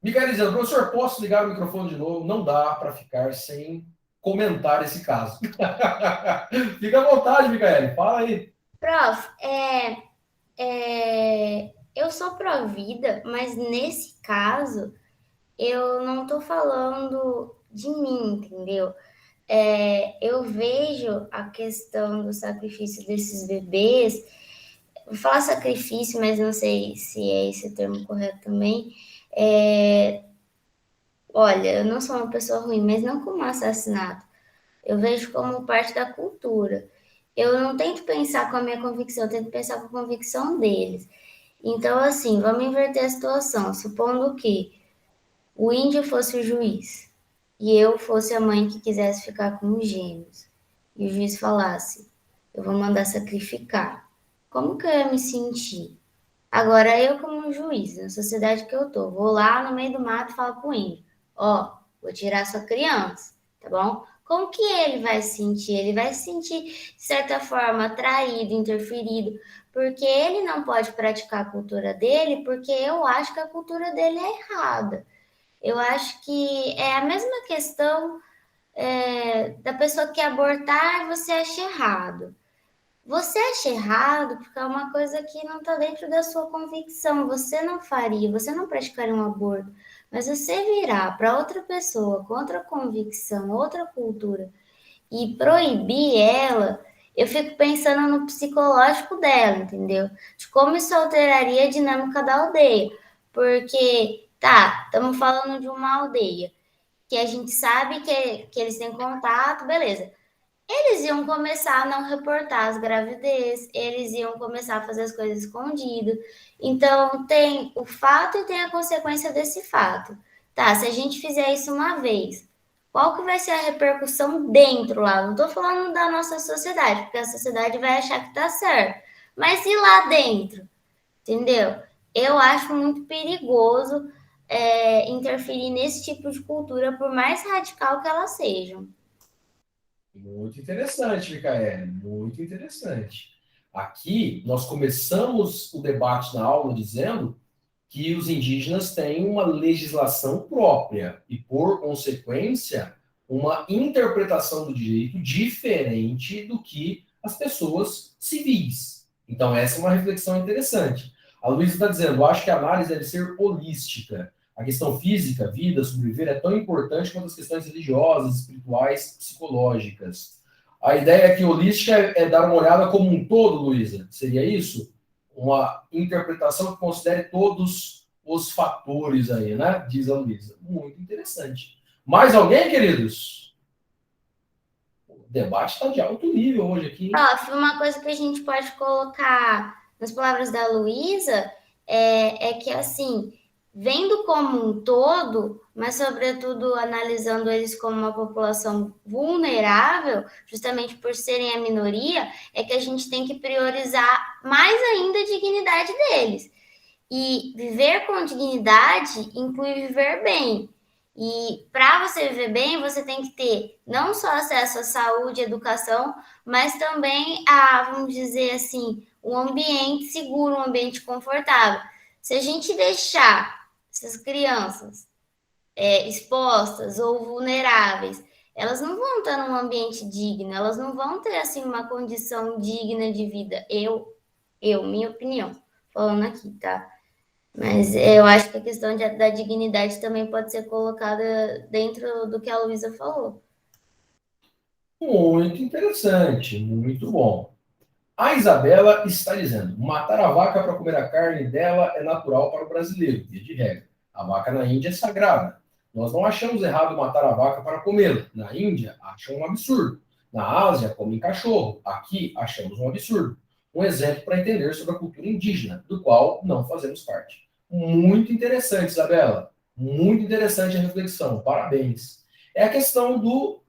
Micaele dizendo, professor, posso ligar o microfone de novo? Não dá para ficar sem comentar esse caso. Fica à vontade, Micaele, fala aí. Prof, eu sou pró-vida, mas nesse caso eu não tô falando de mim, entendeu? Eu vejo a questão do sacrifício desses bebês. Vou falar sacrifício, mas não sei se é esse o termo correto também. Olha, eu não sou uma pessoa ruim, mas não como assassinato. Eu vejo como parte da cultura. Eu não tento pensar com a minha convicção, eu tento pensar com a convicção deles. Então, assim, vamos inverter a situação. Supondo que o índio fosse o juiz e eu fosse a mãe que quisesse ficar com os gêmeos, e o juiz falasse: eu vou mandar sacrificar. Como que eu ia me sentir? Agora, eu, como juiz, na sociedade que eu tô, vou lá no meio do mato e falo pro índio: ó, vou tirar sua criança, tá bom? Como que ele vai se sentir? Ele vai se sentir, de certa forma, traído, interferido, porque ele não pode praticar a cultura dele, porque eu acho que a cultura dele é errada. Eu acho que é a mesma questão da pessoa que quer abortar e você acha errado. Você acha errado porque é uma coisa que não está dentro da sua convicção. Você não faria, você não praticaria um aborto. Mas você virar para outra pessoa com outra convicção, outra cultura e proibir ela, eu fico pensando no psicológico dela, entendeu? De como isso alteraria a dinâmica da aldeia. Porque, tá, estamos falando de uma aldeia que a gente sabe que eles têm contato, beleza. Eles iam começar a não reportar as gravidez, eles iam começar a fazer as coisas escondido. Então, tem o fato e tem a consequência desse fato. Tá, se a gente fizer isso uma vez, qual que vai ser a repercussão dentro lá? Não estou falando da nossa sociedade, porque a sociedade vai achar que tá certo. Mas e lá dentro? Entendeu? Eu acho muito perigoso interferir nesse tipo de cultura, por mais radical que elas sejam. Muito interessante, Micaele, muito interessante. Aqui, nós começamos o debate na aula dizendo que os indígenas têm uma legislação própria e, por consequência, uma interpretação do direito diferente do que as pessoas civis. Então, essa é uma reflexão interessante. A Luísa está dizendo, acho que a análise deve ser holística. A questão física, vida, sobreviver é tão importante quanto as questões religiosas, espirituais, psicológicas. A ideia aqui holística é dar uma olhada como um todo, Luísa. Seria isso? Uma interpretação que considere todos os fatores aí, né? Diz a Luísa. Muito interessante. Mais alguém, queridos? O debate está de alto nível hoje aqui. Uma coisa que a gente pode colocar nas palavras da Luísa é que, assim, vendo como um todo, mas, sobretudo, analisando eles como uma população vulnerável, justamente por serem a minoria, é que a gente tem que priorizar mais ainda a dignidade deles. E viver com dignidade inclui viver bem. E para você viver bem, você tem que ter não só acesso à saúde, educação, mas também a, vamos dizer assim, um ambiente seguro, um ambiente confortável. Se a gente deixar essas crianças expostas ou vulneráveis, elas não vão estar num ambiente digno, elas não vão ter assim uma condição digna de vida. Minha opinião, falando aqui, tá? Mas eu acho que a questão da dignidade também pode ser colocada dentro do que a Luísa falou. Muito interessante, muito bom. A Isabela está dizendo: matar a vaca para comer a carne dela é natural para o brasileiro, via de regra. A vaca na Índia é sagrada. Nós não achamos errado matar a vaca para comê-la. Na Índia, acham um absurdo. Na Ásia, comem cachorro. Aqui, achamos um absurdo. um exemplo para entender sobre a cultura indígena, do qual não fazemos parte. Muito interessante, Isabela. Muito interessante a reflexão. Parabéns. É a questão do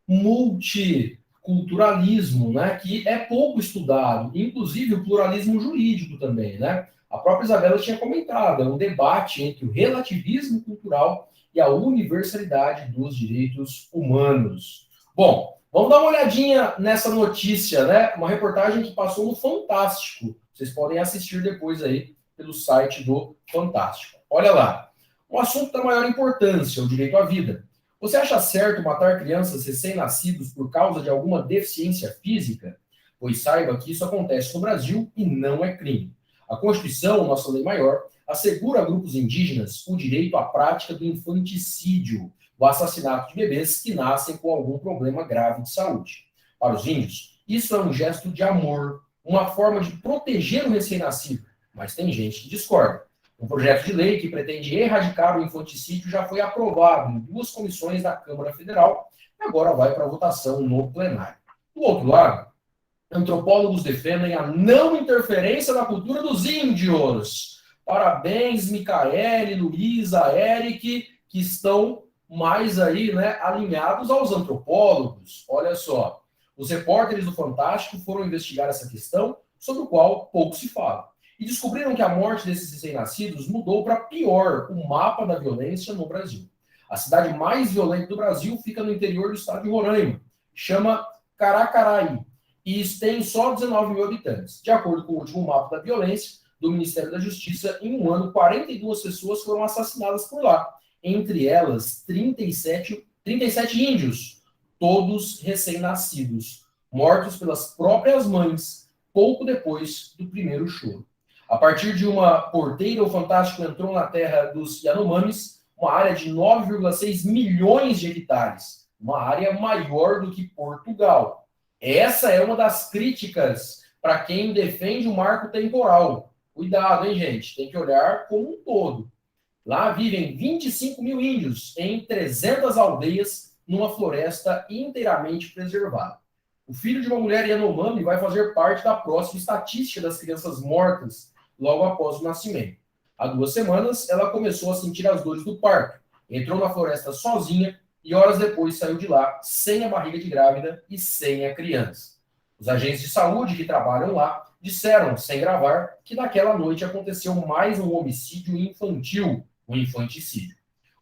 multiculturalismo, né, que é pouco estudado, inclusive o pluralismo jurídico também, né? A própria Isabela tinha comentado, é um debate entre o relativismo cultural e a universalidade dos direitos humanos. Bom, vamos dar uma olhadinha nessa notícia, né? Uma reportagem que passou no Fantástico. Vocês podem assistir depois aí pelo site do Fantástico. Olha lá. Um assunto da maior importância, o direito à vida. Você acha certo matar crianças recém-nascidos por causa de alguma deficiência física? Pois saiba que isso acontece no Brasil e não é crime. A Constituição, nossa lei maior, assegura a grupos indígenas o direito à prática do infanticídio, o assassinato de bebês que nascem com algum problema grave de saúde. Para os índios, isso é um gesto de amor, uma forma de proteger o recém-nascido, mas tem gente que discorda. Um projeto de lei que pretende erradicar o infanticídio já foi aprovado em 2 comissões da Câmara Federal e agora vai para votação no plenário. Do outro lado, antropólogos defendem a não interferência na cultura dos índios. Parabéns, Micaele, Luísa, Eric, que estão mais aí, né, alinhados aos antropólogos. Olha só, os repórteres do Fantástico foram investigar essa questão, sobre o qual pouco se fala. E descobriram que a morte desses recém-nascidos mudou para pior o mapa da violência no Brasil. A cidade mais violenta do Brasil fica no interior do estado de Roraima, chama Caracaraí, e tem só 19 mil habitantes. De acordo com o último mapa da violência do Ministério da Justiça, em um ano, 42 pessoas foram assassinadas por lá, entre elas 37 índios, todos recém-nascidos, mortos pelas próprias mães, pouco depois do primeiro choro. A partir de uma porteira, o Fantástico entrou na terra dos Yanomamis, uma área de 9,6 milhões de hectares, uma área maior do que Portugal. Essa é uma das críticas para quem defende o marco temporal. Cuidado, hein, gente? Tem que olhar como um todo. Lá vivem 25 mil índios em 300 aldeias numa floresta inteiramente preservada. O filho de uma mulher Yanomami vai fazer parte da próxima estatística das crianças mortas logo após o nascimento. Há 2 semanas, ela começou a sentir as dores do parto, entrou na floresta sozinha e horas depois saiu de lá sem a barriga de grávida e sem a criança. Os agentes de saúde que trabalham lá disseram, sem gravar, que naquela noite aconteceu mais um homicídio infantil, um infanticídio.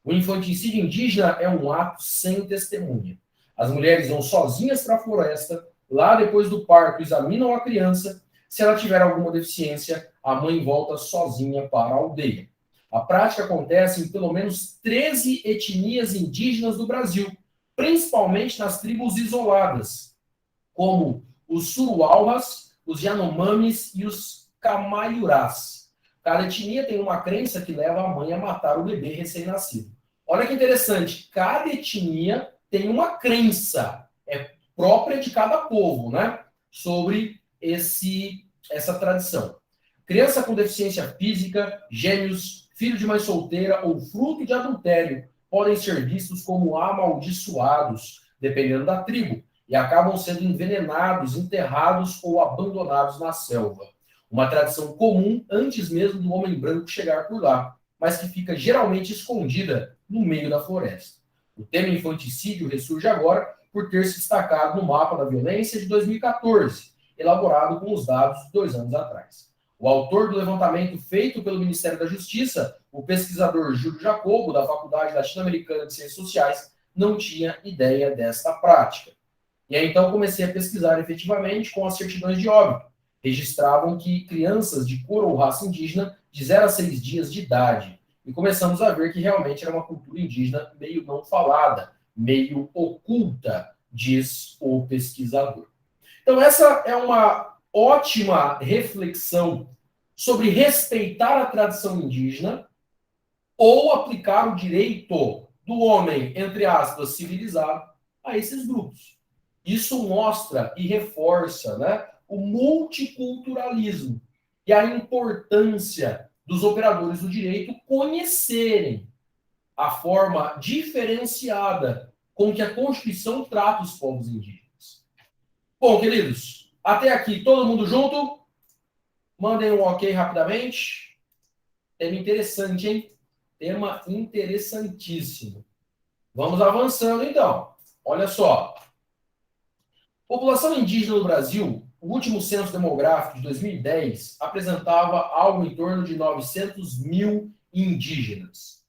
O infanticídio indígena é um ato sem testemunha. As mulheres vão sozinhas para a floresta, lá depois do parto examinam a criança. Se ela tiver alguma deficiência, a mãe volta sozinha para a aldeia. A prática acontece em pelo menos 13 etnias indígenas do Brasil, principalmente nas tribos isoladas, como os Suruauas, os Yanomamis e os Camaiurás. Cada etnia tem uma crença que leva a mãe a matar o bebê recém-nascido. Olha que interessante, cada etnia tem uma crença própria de cada povo, né, sobre essa tradição. Criança com deficiência física, gêmeos, filho de mãe solteira ou fruto de adultério podem ser vistos como amaldiçoados, dependendo da tribo, e acabam sendo envenenados, enterrados ou abandonados na selva. Uma tradição comum antes mesmo do homem branco chegar por lá, mas que fica geralmente escondida no meio da floresta. O tema infanticídio ressurge agora por ter se destacado no mapa da violência de 2014, elaborado com os dados de 2 anos atrás. O autor do levantamento feito pelo Ministério da Justiça, o pesquisador Júlio Jacobo, da Faculdade Latino-Americana de Ciências Sociais, não tinha ideia desta prática. E aí, então, comecei a pesquisar efetivamente com as certidões de óbito. Registravam que crianças de cor ou raça indígena de 0 a 6 dias de idade. E começamos a ver que realmente era uma cultura indígena meio não falada, meio oculta, diz o pesquisador. Então, essa é uma ótima reflexão sobre respeitar a tradição indígena ou aplicar o direito do homem, entre aspas, civilizado, a esses grupos. Isso mostra e reforça, né, o multiculturalismo e a importância dos operadores do direito conhecerem a forma diferenciada com que a Constituição trata os povos indígenas. Bom, queridos, até aqui todo mundo junto? Mandem um ok rapidamente. Tema interessante, hein? Tema interessantíssimo. Vamos avançando, então. Olha só. População indígena no Brasil, o último censo demográfico de 2010 apresentava algo em torno de 900 mil indígenas.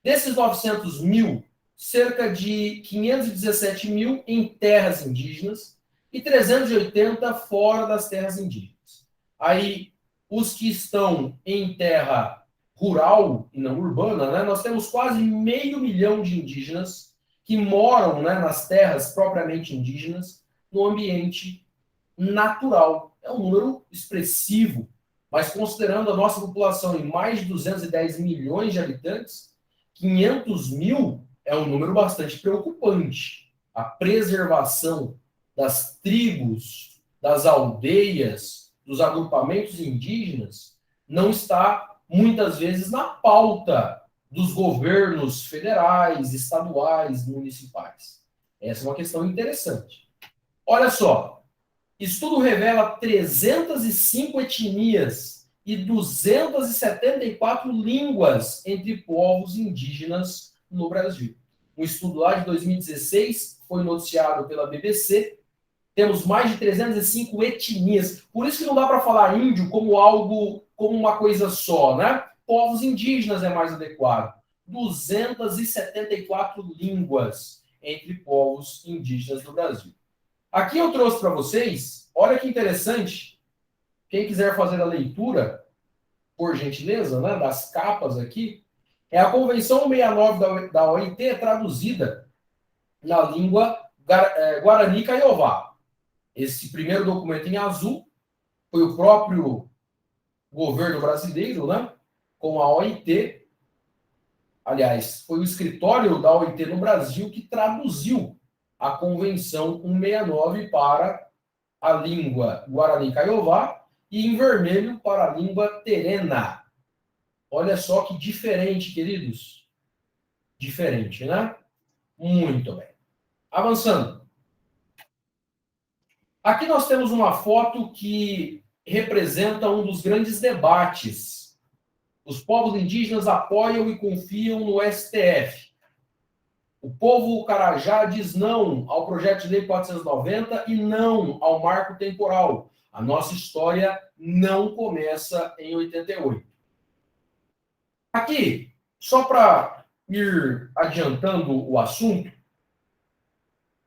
Desses 900 mil, cerca de 517 mil em terras indígenas e 380 fora das terras indígenas. Aí, os que estão em terra rural e não urbana, né, nós temos quase 500 mil de indígenas que moram, né, nas terras propriamente indígenas, no ambiente natural. É um número expressivo, mas considerando a nossa população em mais de 210 milhões de habitantes, 500 mil é um número bastante preocupante. A preservação das tribos, das aldeias, dos agrupamentos indígenas não está, muitas vezes, na pauta dos governos federais, estaduais, municipais. Essa é uma questão interessante. Olha só, estudo revela 305 etnias e 274 línguas entre povos indígenas no Brasil. Um estudo lá de 2016 foi noticiado pela BBC. Temos mais de 305 etnias. Por isso que não dá para falar índio como algo, como uma coisa só, né? Povos indígenas é mais adequado. 274 línguas entre povos indígenas do Brasil. Aqui eu trouxe para vocês, olha que interessante, quem quiser fazer a leitura, por gentileza, né, das capas aqui, é a Convenção 69 da OIT traduzida na língua Guarani Kaiowá. Esse primeiro documento em azul foi o próprio governo brasileiro, né, com a OIT, aliás, foi o escritório da OIT no Brasil que traduziu a Convenção 169 para a língua Guarani Kaiowá e em vermelho para a língua terena. Olha só que diferente, queridos. Diferente, né? Muito bem. Avançando. Aqui nós temos uma foto que representa um dos grandes debates. Os povos indígenas apoiam e confiam no STF. O povo Carajá diz não ao projeto de lei 490 e não ao marco temporal. A nossa história não começa em 88. Aqui, só para ir adiantando o assunto,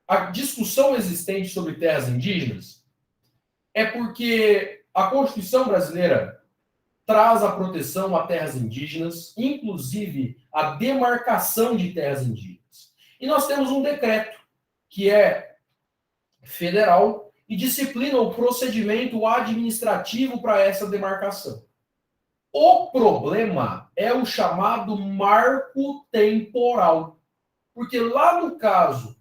a discussão existente sobre terras indígenas é porque a Constituição brasileira traz a proteção a terras indígenas, inclusive a demarcação de terras indígenas. E nós temos um decreto que é federal e disciplina o procedimento administrativo para essa demarcação. O problema é o chamado marco temporal. Porque lá no caso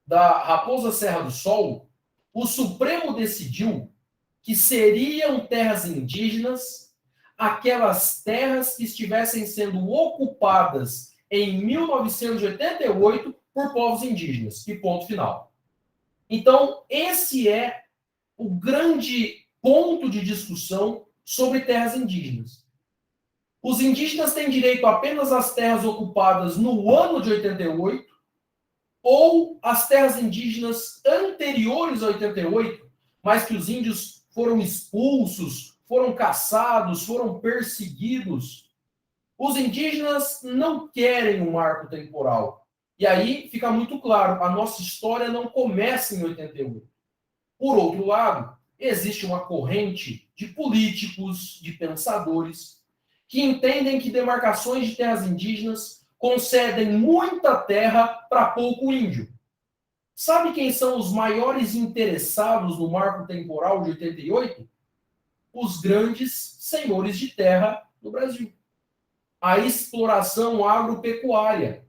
da Raposa Serra do Sol, o Supremo decidiu que seriam terras indígenas aquelas terras que estivessem sendo ocupadas em 1988 por povos indígenas. E ponto final. Então, esse é o grande ponto de discussão sobre terras indígenas. Os indígenas têm direito apenas às terras ocupadas no ano de 88 ou às terras indígenas anteriores a 88, mas que os índios foram expulsos, foram caçados, foram perseguidos. Os indígenas não querem um marco temporal. E aí fica muito claro, a nossa história não começa em 88. Por outro lado, existe uma corrente de políticos, de pensadores, que entendem que demarcações de terras indígenas concedem muita terra para pouco índio. Sabe quem são os maiores interessados no marco temporal de 88? Os grandes senhores de terra no Brasil. A exploração agropecuária.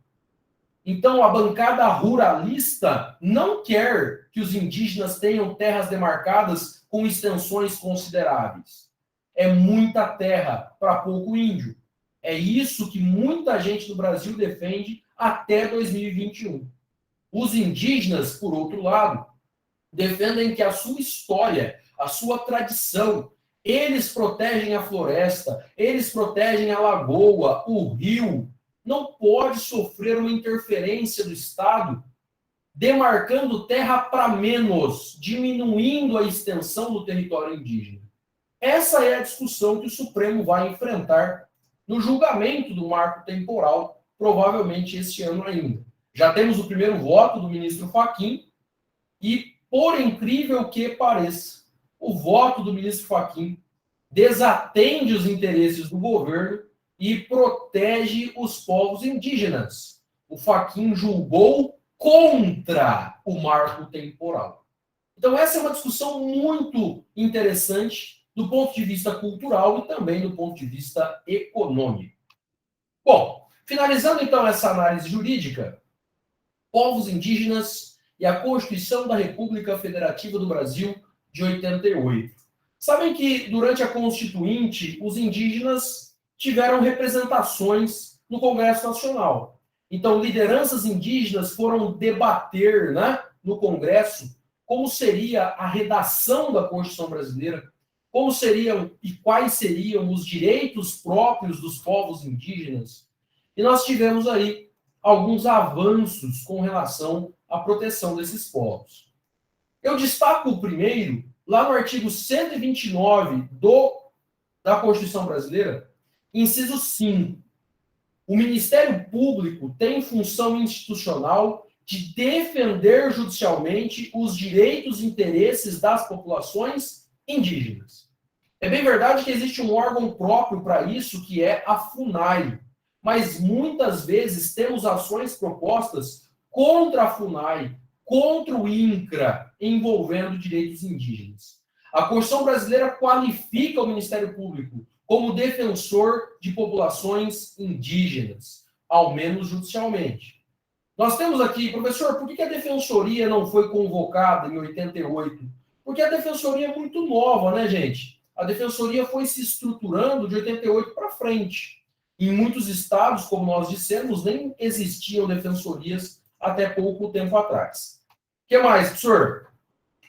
Então, a bancada ruralista não quer que os indígenas tenham terras demarcadas com extensões consideráveis. É muita terra para pouco índio. É isso que muita gente do Brasil defende até 2021. Os indígenas, por outro lado, defendem que a sua história, a sua tradição Eles protegem a floresta, eles protegem a lagoa, o rio. Não pode sofrer uma interferência do Estado demarcando terra para menos, diminuindo a extensão do território indígena. Essa é a discussão que o Supremo vai enfrentar no julgamento do marco temporal, provavelmente este ano ainda. Já temos o primeiro voto do ministro Fachin e, por incrível que pareça, o voto do ministro Fachin desatende os interesses do governo e protege os povos indígenas. O Fachin julgou contra o marco temporal. Então, essa é uma discussão muito interessante do ponto de vista cultural e também do ponto de vista econômico. Bom, finalizando então essa análise jurídica, povos indígenas e a Constituição da República Federativa do Brasil de 88. Sabem que durante a Constituinte, os indígenas tiveram representações no Congresso Nacional. Então, lideranças indígenas foram debater, né, no Congresso como seria a redação da Constituição brasileira, como seriam e quais seriam os direitos próprios dos povos indígenas. E nós tivemos aí alguns avanços com relação à proteção desses povos. Eu destaco o primeiro, lá no artigo 129 da Constituição brasileira, inciso 5. O Ministério Público tem função institucional de defender judicialmente os direitos e interesses das populações indígenas. É bem verdade que existe um órgão próprio para isso, que é a FUNAI, mas muitas vezes temos ações propostas contra a FUNAI, contra o INCRA, envolvendo direitos indígenas. A Constituição brasileira qualifica o Ministério Público como defensor de populações indígenas, ao menos judicialmente. Nós temos aqui, professor, por que a Defensoria não foi convocada em 88? Porque a Defensoria é muito nova, né, gente? A Defensoria foi se estruturando de 88 para frente. Em muitos estados, como nós dissemos, nem existiam defensorias até pouco tempo atrás. O que mais, professor?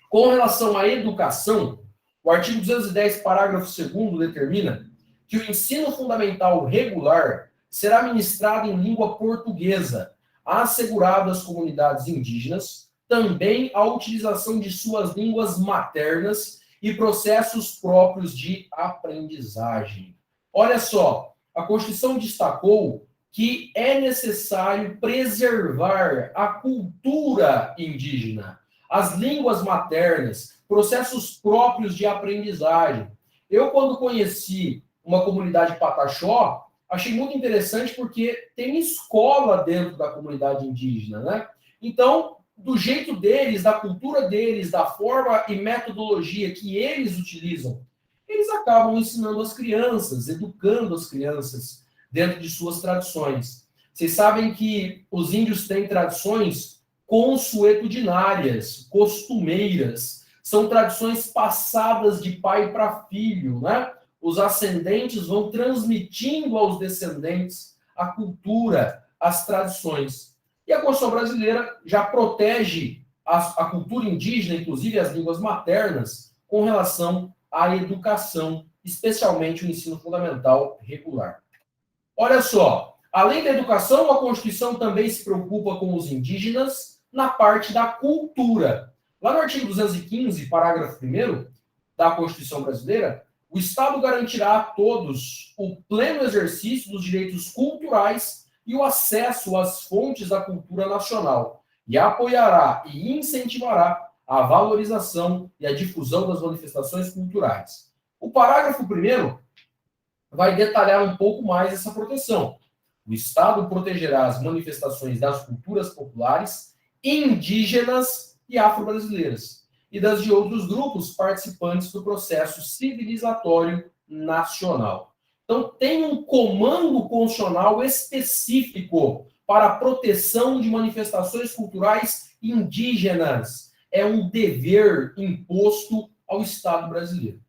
Com relação à educação, o artigo 210, parágrafo 2º, determina que o ensino fundamental regular será ministrado em língua portuguesa, assegurado às comunidades indígenas também a utilização de suas línguas maternas e processos próprios de aprendizagem. Olha só, a Constituição destacou que é necessário preservar a cultura indígena, as línguas maternas, processos próprios de aprendizagem. Eu, quando conheci uma comunidade Pataxó, achei muito interessante porque tem escola dentro da comunidade indígena, né? Então, do jeito deles, da cultura deles, da forma e metodologia que eles utilizam, eles acabam ensinando as crianças, educando as crianças dentro de suas tradições. Vocês sabem que os índios têm tradições consuetudinárias, costumeiras, são tradições passadas de pai para filho, né? Os ascendentes vão transmitindo aos descendentes a cultura, as tradições. E a Constituição brasileira já protege a cultura indígena, inclusive as línguas maternas, com relação à educação, especialmente o ensino fundamental regular. Olha só, além da educação, a Constituição também se preocupa com os indígenas na parte da cultura. Lá no artigo 215, parágrafo 1º da Constituição brasileira, o Estado garantirá a todos o pleno exercício dos direitos culturais e o acesso às fontes da cultura nacional, e apoiará e incentivará a valorização e a difusão das manifestações culturais. O parágrafo 1º vai detalhar um pouco mais essa proteção. O Estado protegerá as manifestações das culturas populares, indígenas e afro-brasileiras, e das de outros grupos participantes do processo civilizatório nacional. Então, tem um comando constitucional específico para a proteção de manifestações culturais indígenas. É um dever imposto ao Estado brasileiro.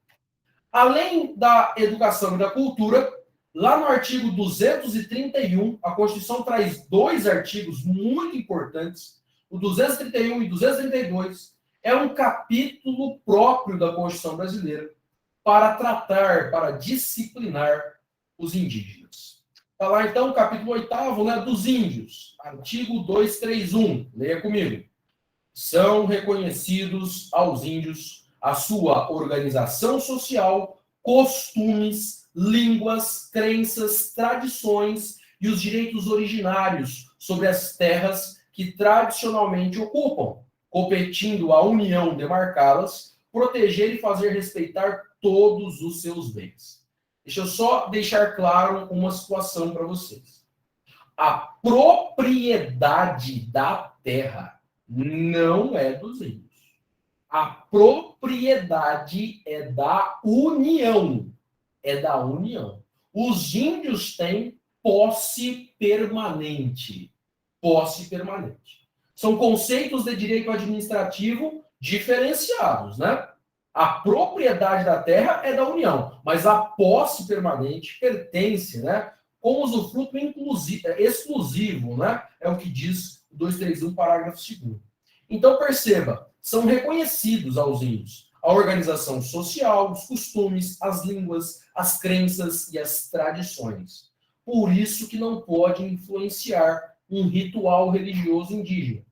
Além da educação e da cultura, lá no artigo 231, a Constituição traz dois artigos muito importantes, o 231 e 232, é um capítulo próprio da Constituição brasileira, para tratar, para disciplinar os indígenas. Está lá, então, o capítulo 8º, né, dos índios. Artigo 231. Leia comigo. São reconhecidos aos índios a sua organização social, costumes, línguas, crenças, tradições e os direitos originários sobre as terras que tradicionalmente ocupam, competindo à União demarcá-las, proteger e fazer respeitar todos os seus bens. Deixa eu só deixar claro uma situação para vocês. A propriedade da terra não é dos índios. A propriedade é da União. É da União. Os índios têm posse permanente. Posse permanente. São conceitos de direito administrativo diferenciados, né? A propriedade da terra é da União, mas a posse permanente pertence, né? Com usufruto exclusivo, né? É o que diz o 231, parágrafo 2º. Então, perceba, são reconhecidos aos índios a organização social, os costumes, as línguas, as crenças e as tradições. Por isso que não pode influenciar um ritual religioso indígena.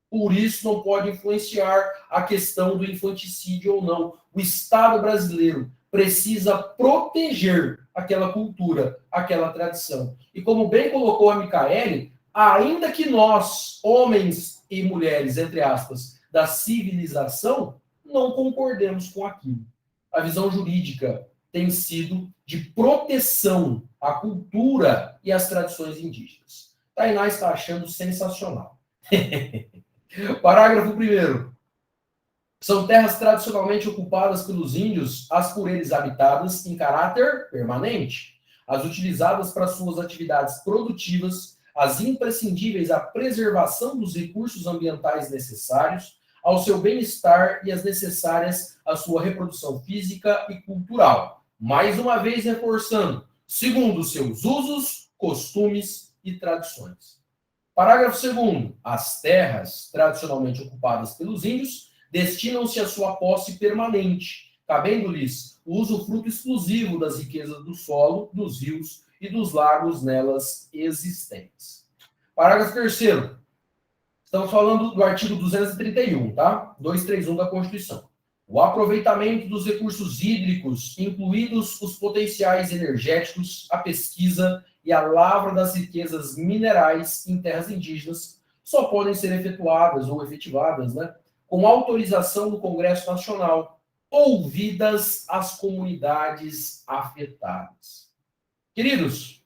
Por isso não pode influenciar a questão do infanticídio ou não. O Estado brasileiro precisa proteger aquela cultura, aquela tradição. E como bem colocou a Micaele, ainda que nós, homens e mulheres, entre aspas, da civilização, não concordemos com aquilo. A visão jurídica tem sido de proteção à cultura e às tradições indígenas. Tainá está achando sensacional. Parágrafo 1º. São terras tradicionalmente ocupadas pelos índios, as por eles habitadas em caráter permanente, as utilizadas para suas atividades produtivas, as imprescindíveis à preservação dos recursos ambientais necessários, ao seu bem-estar e as necessárias à sua reprodução física e cultural. Mais uma vez reforçando, segundo os seus usos, costumes e tradições. Parágrafo 2º. As terras tradicionalmente ocupadas pelos índios destinam-se à sua posse permanente, cabendo-lhes o usufruto exclusivo das riquezas do solo, dos rios e dos lagos nelas existentes. Parágrafo 3º. Estamos falando do artigo 231, tá? 231 da Constituição. O aproveitamento dos recursos hídricos, incluídos os potenciais energéticos, a pesquisa e a lavra das riquezas minerais em terras indígenas, só podem ser efetuadas ou efetivadas, né, com autorização do Congresso Nacional, ouvidas as comunidades afetadas. Queridos,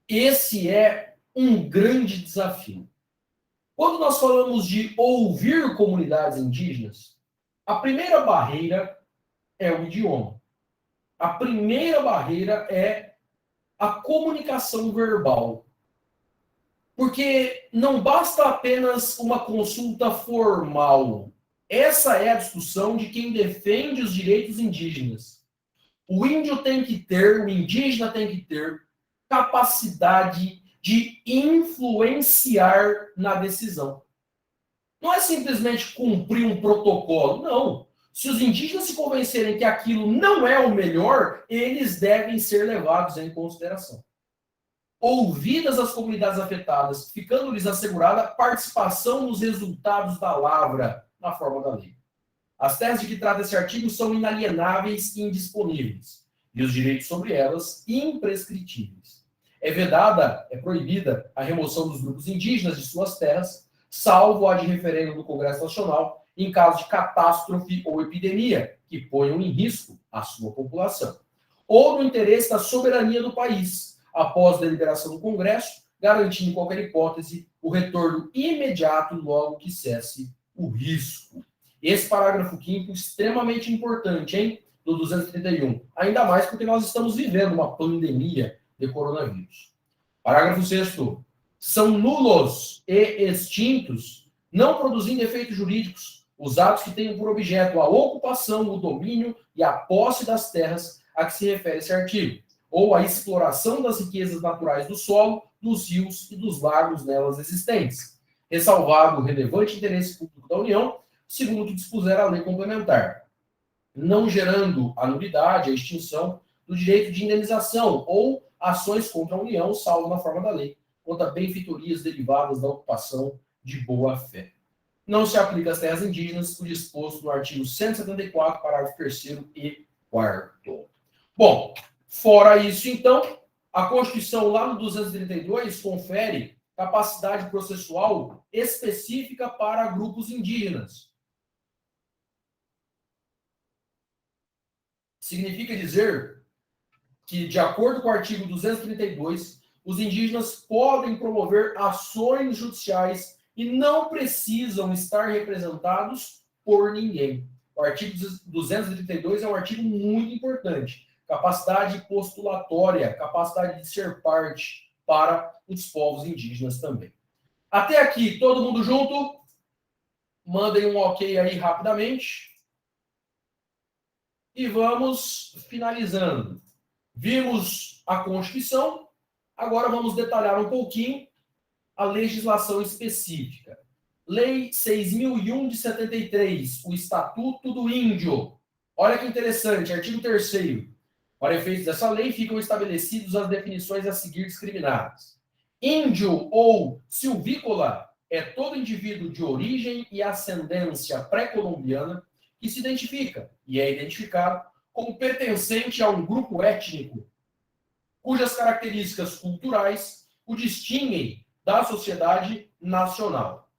esse é um grande desafio. Quando nós falamos de ouvir comunidades indígenas, a primeira barreira é o idioma. A primeira barreira é a comunicação verbal. Porque não basta apenas uma consulta formal. Essa é a discussão de quem defende os direitos indígenas. O índio tem que ter, o indígena tem que ter capacidade de influenciar na decisão. Não é simplesmente cumprir um protocolo, não. Se os indígenas se convencerem que aquilo não é o melhor, eles devem ser levados em consideração. Ouvidas as comunidades afetadas, ficando-lhes assegurada participação nos resultados da lavra na forma da lei. As terras de que trata esse artigo são inalienáveis e indisponíveis, e os direitos sobre elas imprescritíveis. É vedada, é proibida a remoção dos grupos indígenas de suas terras, salvo a de referendo do Congresso Nacional, em caso de catástrofe ou epidemia, que ponham em risco a sua população. Ou no interesse da soberania do país, após deliberação do Congresso, garantindo em qualquer hipótese o retorno imediato logo que cesse o risco. Esse parágrafo 5º extremamente importante, hein, do 231. Ainda mais porque nós estamos vivendo uma pandemia de coronavírus. Parágrafo 6º. São nulos e extintos, não produzindo efeitos jurídicos, os atos que tenham por objeto a ocupação, o domínio e a posse das terras a que se refere esse artigo, ou a exploração das riquezas naturais do solo, dos rios e dos lagos nelas existentes, ressalvado o relevante interesse público da União, segundo o que dispuser a lei complementar. não gerando a nulidade, a extinção do direito de indenização ou ações contra a União, salvo na forma da lei, contra benfeitorias derivadas da ocupação de boa-fé. Não se aplica às terras indígenas o disposto no artigo 174, parágrafo 3º e 4º. Bom, fora isso, então, a Constituição, lá no 232, confere capacidade processual específica para grupos indígenas. Significa dizer que, de acordo com o artigo 232, os indígenas podem promover ações judiciais e não precisam estar representados por ninguém. O artigo 232 é um artigo muito importante. Capacidade postulatória, capacidade de ser parte para os povos indígenas também. Até aqui, todo mundo junto? Mandem um ok aí rapidamente. E vamos finalizando. Vimos a Constituição, agora vamos detalhar um pouquinho a legislação específica. Lei 6.001 de 73, o Estatuto do Índio. Olha que interessante, artigo 3º. Para efeitos dessa lei, ficam estabelecidas as definições a seguir discriminadas. Índio ou silvícola é todo indivíduo de origem e ascendência pré-colombiana que se identifica e é identificado como pertencente a um grupo étnico cujas características culturais o distinguem da sociedade nacional.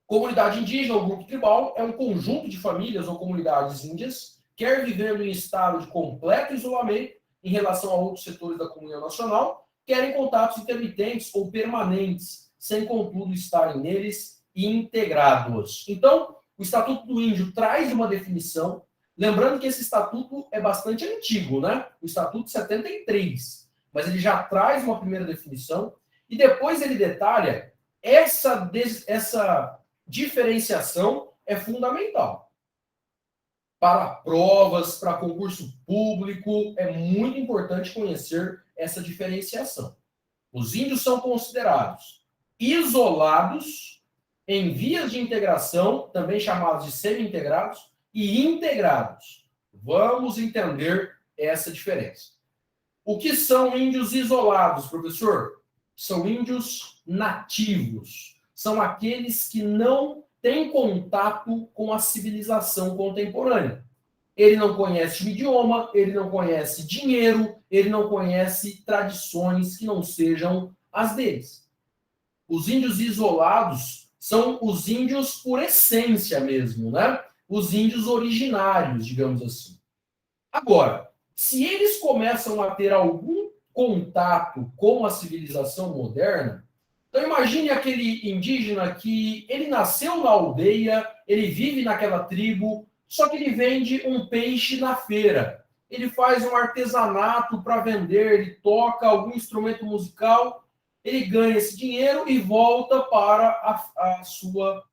Comunidade indígena ou grupo tribal é um conjunto de famílias ou comunidades índias, quer vivendo em estado de completo isolamento em relação a outros setores da comunhão nacional, quer em contatos intermitentes ou permanentes, sem, contudo, estarem neles integrados. Então, o Estatuto do Índio traz uma definição, lembrando que esse estatuto é bastante antigo, né? O Estatuto de 73, mas ele já traz uma primeira definição e depois ele detalha essa diferenciação é fundamental. Para provas, para concurso público, é muito importante conhecer essa diferenciação. Os índios são considerados isolados, em vias de integração, também chamados de semi-integrados, e integrados. Vamos entender essa diferença. O que são índios isolados, professor? São índios nativos. São aqueles que não têm contato com a civilização contemporânea. Ele não conhece o idioma, ele não conhece dinheiro, ele não conhece tradições que não sejam as deles. Os índios isolados são os índios por essência mesmo, né? Os índios originários, digamos assim. Agora, se eles começam a ter algum contato com a civilização moderna, então imagine aquele indígena que ele nasceu na aldeia, ele vive naquela tribo, só que ele vende um peixe na feira. Ele faz um artesanato para vender, ele toca algum instrumento musical, ele ganha esse dinheiro e volta para a sua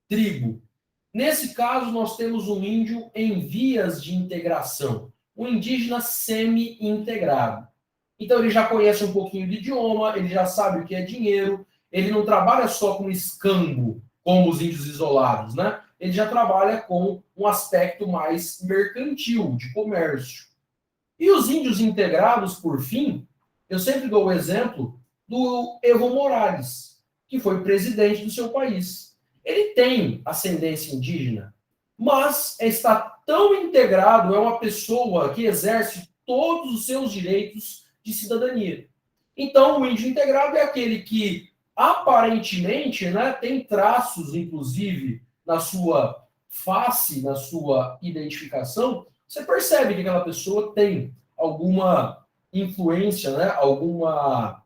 tribo. Nesse caso, nós temos um índio em vias de integração, um indígena semi-integrado. Então, ele já conhece um pouquinho de idioma, ele já sabe o que é dinheiro, ele não trabalha só com escambo, como os índios isolados, né? Ele já trabalha com um aspecto mais mercantil, de comércio. E os índios integrados, por fim, eu sempre dou o exemplo do Evo Morales, que foi presidente do seu país. Ele tem ascendência indígena, mas está tão integrado, é uma pessoa que exerce todos os seus direitos de cidadania. Então, o índio integrado é aquele que, aparentemente, né, tem traços, inclusive, na sua face, na sua identificação, você percebe que aquela pessoa tem alguma influência, né, alguma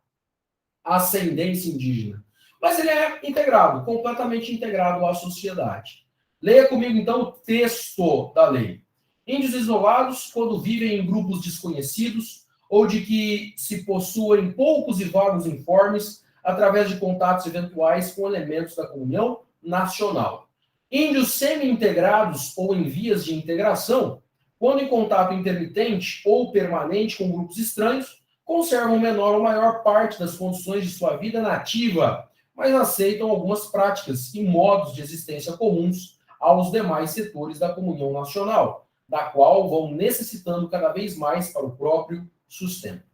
ascendência indígena. Mas ele é integrado, completamente integrado à sociedade. Leia comigo, então, o texto da lei. Índios isolados, quando vivem em grupos desconhecidos ou de que se possuem poucos e vagos informes através de contatos eventuais com elementos da comunhão nacional. Índios semi-integrados ou em vias de integração, quando em contato intermitente ou permanente com grupos estranhos, conservam menor ou maior parte das condições de sua vida nativa, mas aceitam algumas práticas e modos de existência comuns aos demais setores da comunhão nacional, da qual vão necessitando cada vez mais para o próprio sustento.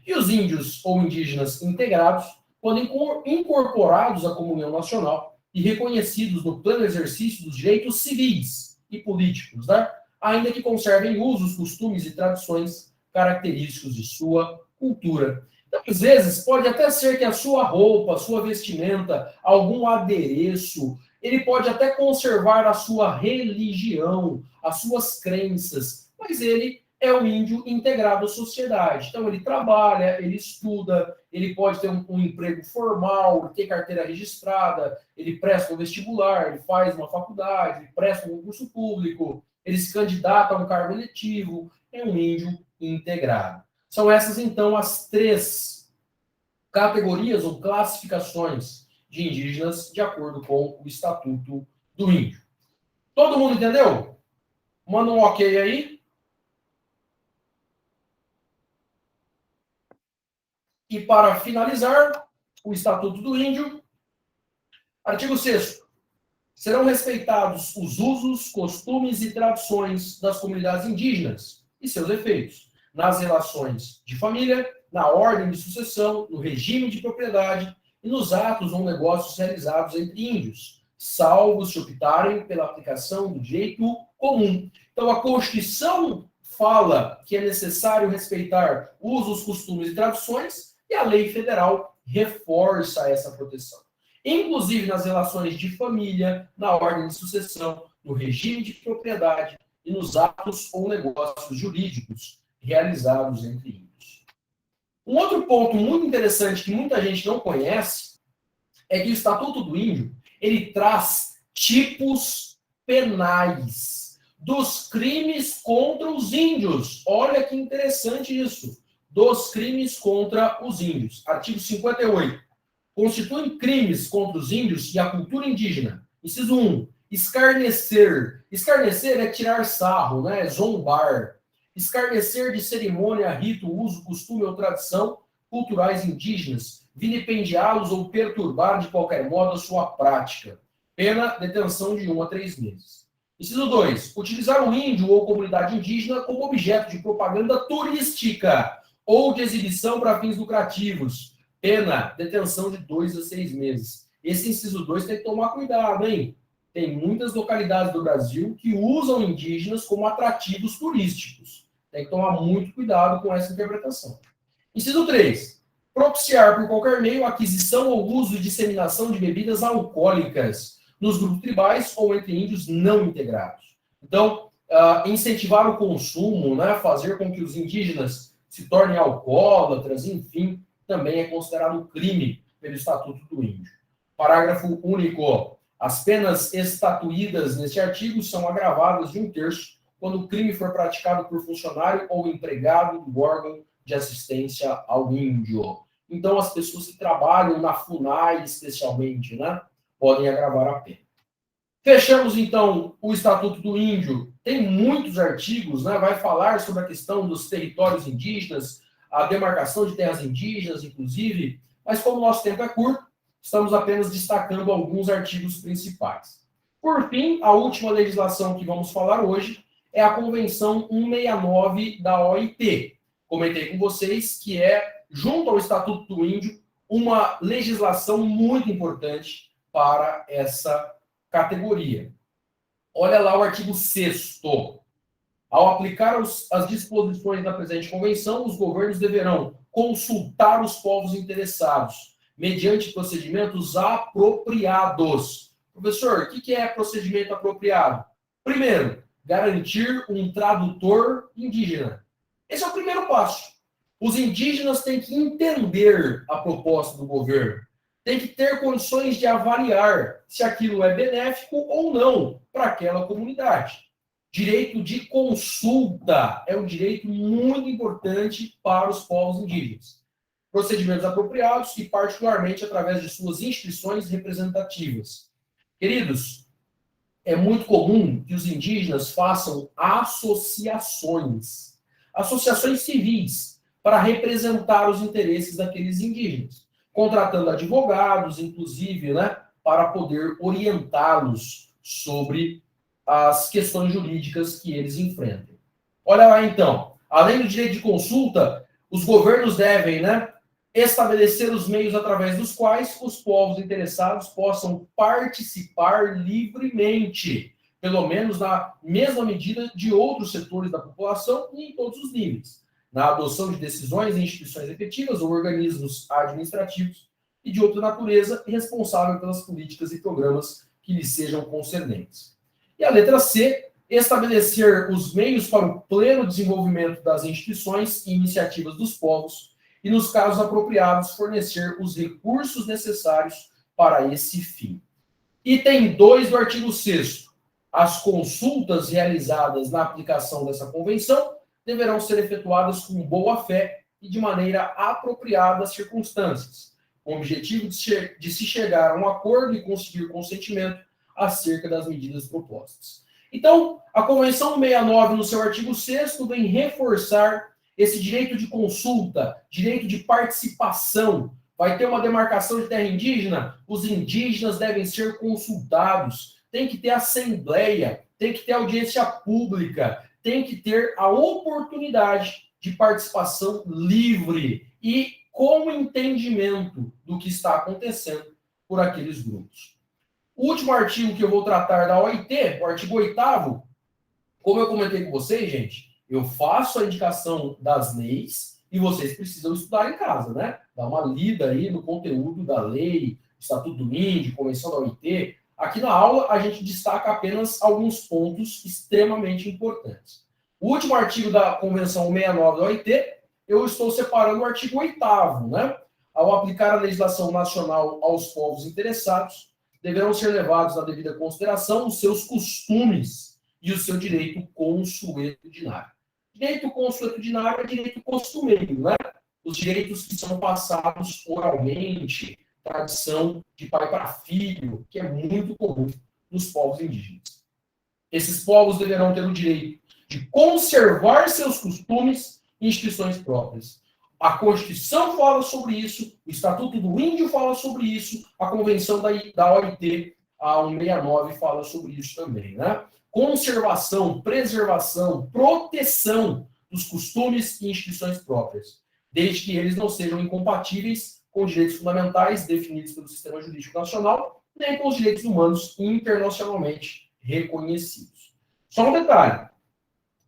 E os índios ou indígenas integrados, quando incorporados à comunhão nacional e reconhecidos no pleno exercício dos direitos civis e políticos, né? Ainda que conservem usos, costumes e tradições característicos de sua cultura. Então, às vezes, pode até ser que a sua roupa, a sua vestimenta, algum adereço, ele pode até conservar a sua religião, as suas crenças, mas ele é um índio integrado à sociedade. Então, ele trabalha, ele estuda, ele pode ter um emprego formal, ter carteira registrada, ele presta um vestibular, ele faz uma faculdade, ele presta um concurso público, ele se candidata a um cargo eletivo, é um índio integrado. São essas, então, as 3 categorias ou classificações de indígenas de acordo com o Estatuto do Índio. Todo mundo entendeu? Manda um ok aí. E para finalizar, o Estatuto do Índio, artigo 6º. Serão respeitados os usos, costumes e tradições das comunidades indígenas e seus efeitos, nas relações de família, na ordem de sucessão, no regime de propriedade e nos atos ou negócios realizados entre índios, salvo se optarem pela aplicação do direito comum. Então, a Constituição fala que é necessário respeitar usos, costumes e tradições, e a lei federal reforça essa proteção. Inclusive nas relações de família, na ordem de sucessão, no regime de propriedade e nos atos ou negócios jurídicos realizados entre índios. Um outro ponto muito interessante que muita gente não conhece é que o Estatuto do Índio, ele traz tipos penais dos crimes contra os índios. Olha que interessante isso. Dos crimes contra os índios. Artigo 58. Constituem crimes contra os índios e a cultura indígena. Inciso 1. Escarnecer. Escarnecer é tirar sarro, né? Zombar. Escarnecer de cerimônia, rito, uso, costume ou tradição culturais indígenas. Vilipendiá-los ou perturbar de qualquer modo a sua prática. Pena, detenção de 1 a 3 meses. Inciso 2. Utilizar o índio ou comunidade indígena como objeto de propaganda turística ou de exibição para fins lucrativos. Pena, detenção de 2 a 6 meses. Esse inciso 2 tem que tomar cuidado, hein? Tem muitas localidades do Brasil que usam indígenas como atrativos turísticos. Tem que tomar muito cuidado com essa interpretação. Inciso 3. Propiciar por qualquer meio a aquisição ou uso e disseminação de bebidas alcoólicas nos grupos tribais ou entre índios não integrados. Então, incentivar o consumo, né? Fazer com que os indígenas se tornem alcoólatras, enfim, também é considerado crime pelo Estatuto do Índio. Parágrafo único. As penas estatuídas neste artigo são agravadas de 1/3 quando o crime for praticado por funcionário ou empregado do órgão de assistência ao índio. Então, as pessoas que trabalham na FUNAI, especialmente, né, podem agravar a pena. Fechamos, então, o Estatuto do Índio. Tem muitos artigos, né? Vai falar sobre a questão dos territórios indígenas, a demarcação de terras indígenas, inclusive, mas como o nosso tempo é curto, estamos apenas destacando alguns artigos principais. Por fim, a última legislação que vamos falar hoje é a Convenção 169 da OIT. Comentei com vocês que é, junto ao Estatuto do Índio, uma legislação muito importante para essa categoria. Olha lá o artigo 6º. Ao aplicar as disposições da presente convenção, os governos deverão consultar os povos interessados, mediante procedimentos apropriados. Professor, o que é procedimento apropriado? Primeiro, garantir um tradutor indígena. Esse é o primeiro passo. Os indígenas têm que entender a proposta do governo. Tem que ter condições de avaliar se aquilo é benéfico ou não para aquela comunidade. Direito de consulta é um direito muito importante para os povos indígenas. Procedimentos apropriados e, particularmente, através de suas instituições representativas. Queridos, é muito comum que os indígenas façam associações civis, para representar os interesses daqueles indígenas, contratando advogados, inclusive, né, para poder orientá-los sobre as questões jurídicas que eles enfrentam. Olha lá, então. Além do direito de consulta, os governos devem, estabelecer os meios através dos quais os povos interessados possam participar livremente, pelo menos na mesma medida de outros setores da população e em todos os níveis, na adoção de decisões em instituições efetivas ou organismos administrativos e de outra natureza responsável pelas políticas e programas que lhes sejam concernentes. E a letra C, estabelecer os meios para o pleno desenvolvimento das instituições e iniciativas dos povos e, nos casos apropriados, fornecer os recursos necessários para esse fim. Item 2 do artigo 6º. As consultas realizadas na aplicação dessa convenção deverão ser efetuadas com boa-fé e de maneira apropriada às circunstâncias, com o objetivo de se chegar a um acordo e conseguir consentimento acerca das medidas propostas. Então, a Convenção 69, no seu artigo 6º, vem reforçar esse direito de consulta, direito de participação. Vai ter uma demarcação de terra indígena, os indígenas devem ser consultados, tem que ter assembleia, tem que ter audiência pública, tem que ter a oportunidade de participação livre e com entendimento do que está acontecendo por aqueles grupos. O último artigo que eu vou tratar da OIT, o artigo 8º, como eu comentei com vocês, gente, eu faço a indicação das leis e vocês precisam estudar em casa, Dar uma lida aí no conteúdo da lei, Estatuto do Índio, Convenção da OIT. Aqui na aula, a gente destaca apenas alguns pontos extremamente importantes. O último artigo da Convenção 69 da OIT, eu estou separando o artigo 8º, Ao aplicar a legislação nacional aos povos interessados, deverão ser levados na devida consideração os seus costumes e o seu direito consuetudinário. Direito consuetudinário é direito costumeiro, Os direitos que são passados oralmente, tradição de pai para filho, que é muito comum nos povos indígenas. Esses povos deverão ter o direito de conservar seus costumes e instituições próprias. A Constituição fala sobre isso, o Estatuto do Índio fala sobre isso, a Convenção da OIT, a 169, fala sobre isso também, Conservação, preservação, proteção dos costumes e instituições próprias, desde que eles não sejam incompatíveis com direitos fundamentais definidos pelo sistema jurídico nacional, nem com os direitos humanos internacionalmente reconhecidos. Só um detalhe,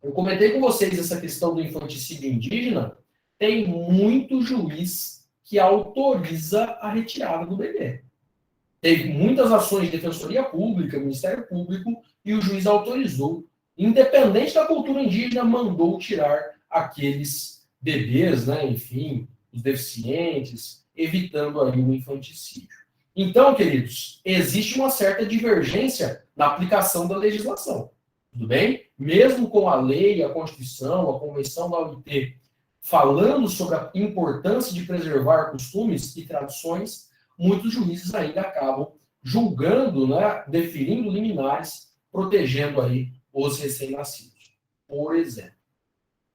eu comentei com vocês essa questão do infanticídio indígena, tem muito juiz que autoriza a retirada do bebê. Teve muitas ações de defensoria pública, Ministério Público, e o juiz autorizou, independente da cultura indígena, mandou tirar aqueles bebês, enfim, os deficientes, evitando aí o infanticídio. Então, queridos, existe uma certa divergência na aplicação da legislação. Tudo bem? Mesmo com a lei, a Constituição, a Convenção da OIT, falando sobre a importância de preservar costumes e tradições, muitos juízes ainda acabam julgando, definindo liminares, protegendo aí os recém-nascidos. Por exemplo,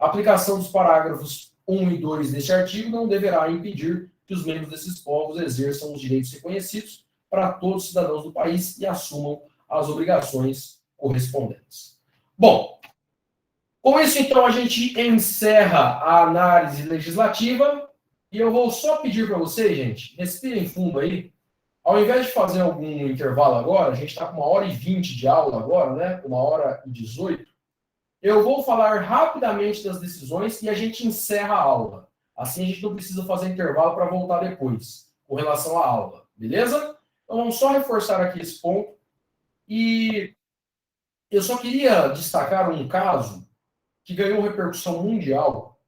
a aplicação dos parágrafos 1 e 2 deste artigo não deverá impedir que os membros desses povos exerçam os direitos reconhecidos para todos os cidadãos do país e assumam as obrigações correspondentes. Bom, com isso, então, a gente encerra a análise legislativa e eu vou só pedir para vocês, gente, respirem fundo aí. Ao invés de fazer algum intervalo agora, a gente está com 1h20 de aula agora, 1h18, eu vou falar rapidamente das decisões e a gente encerra a aula. Assim a gente não precisa fazer intervalo para voltar depois, com relação à aula, beleza? Então vamos só reforçar aqui esse ponto. E eu só queria destacar um caso que ganhou repercussão mundial.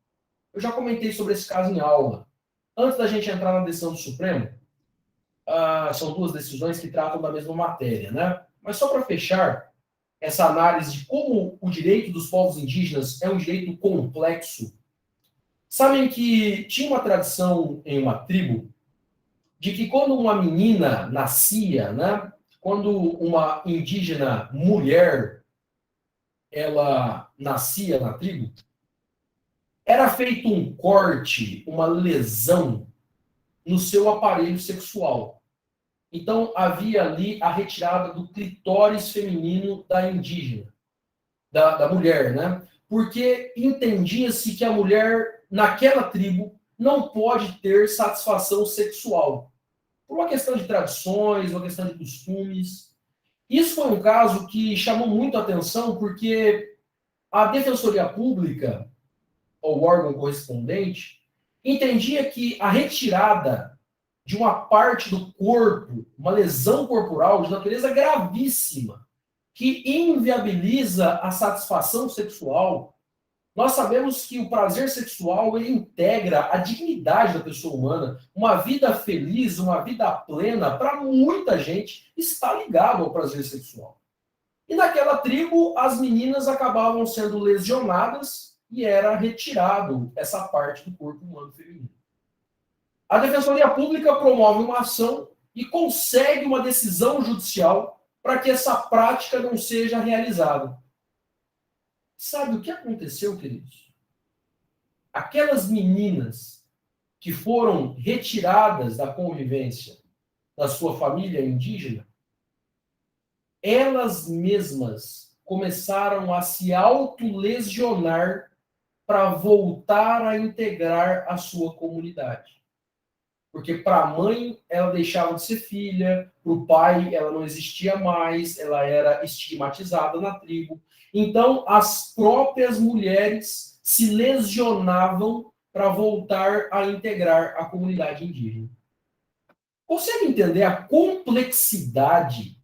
Eu já comentei sobre esse caso em aula. Antes da gente entrar na decisão do Supremo, são duas decisões que tratam da mesma matéria, Mas só para fechar essa análise de como o direito dos povos indígenas é um direito complexo. Sabem que tinha uma tradição em uma tribo de que quando uma menina nascia, quando uma indígena mulher ela nascia na tribo, era feito um corte, uma lesão no seu aparelho sexual. Então, havia ali a retirada do clitóris feminino da indígena, da mulher, né? Porque entendia-se que a mulher, naquela tribo, não pode ter satisfação sexual. Por uma questão de tradições, uma questão de costumes. Isso foi um caso que chamou muito a atenção, porque a Defensoria Pública, ou o órgão correspondente, entendia que a retirada de uma parte do corpo, uma lesão corporal de natureza gravíssima, que inviabiliza a satisfação sexual. Nós sabemos que o prazer sexual ele integra a dignidade da pessoa humana. Uma vida feliz, uma vida plena, para muita gente, está ligado ao prazer sexual. E naquela tribo, as meninas acabavam sendo lesionadas e era retirado essa parte do corpo humano feminino. A Defensoria Pública promove uma ação e consegue uma decisão judicial para que essa prática não seja realizada. Sabe o que aconteceu, queridos? Aquelas meninas que foram retiradas da convivência da sua família indígena, elas mesmas começaram a se autolesionar para voltar a integrar a sua comunidade. Porque para a mãe, ela deixava de ser filha, para o pai, ela não existia mais, ela era estigmatizada na tribo. Então, as próprias mulheres se lesionavam para voltar a integrar a comunidade indígena. Consegue entender a complexidade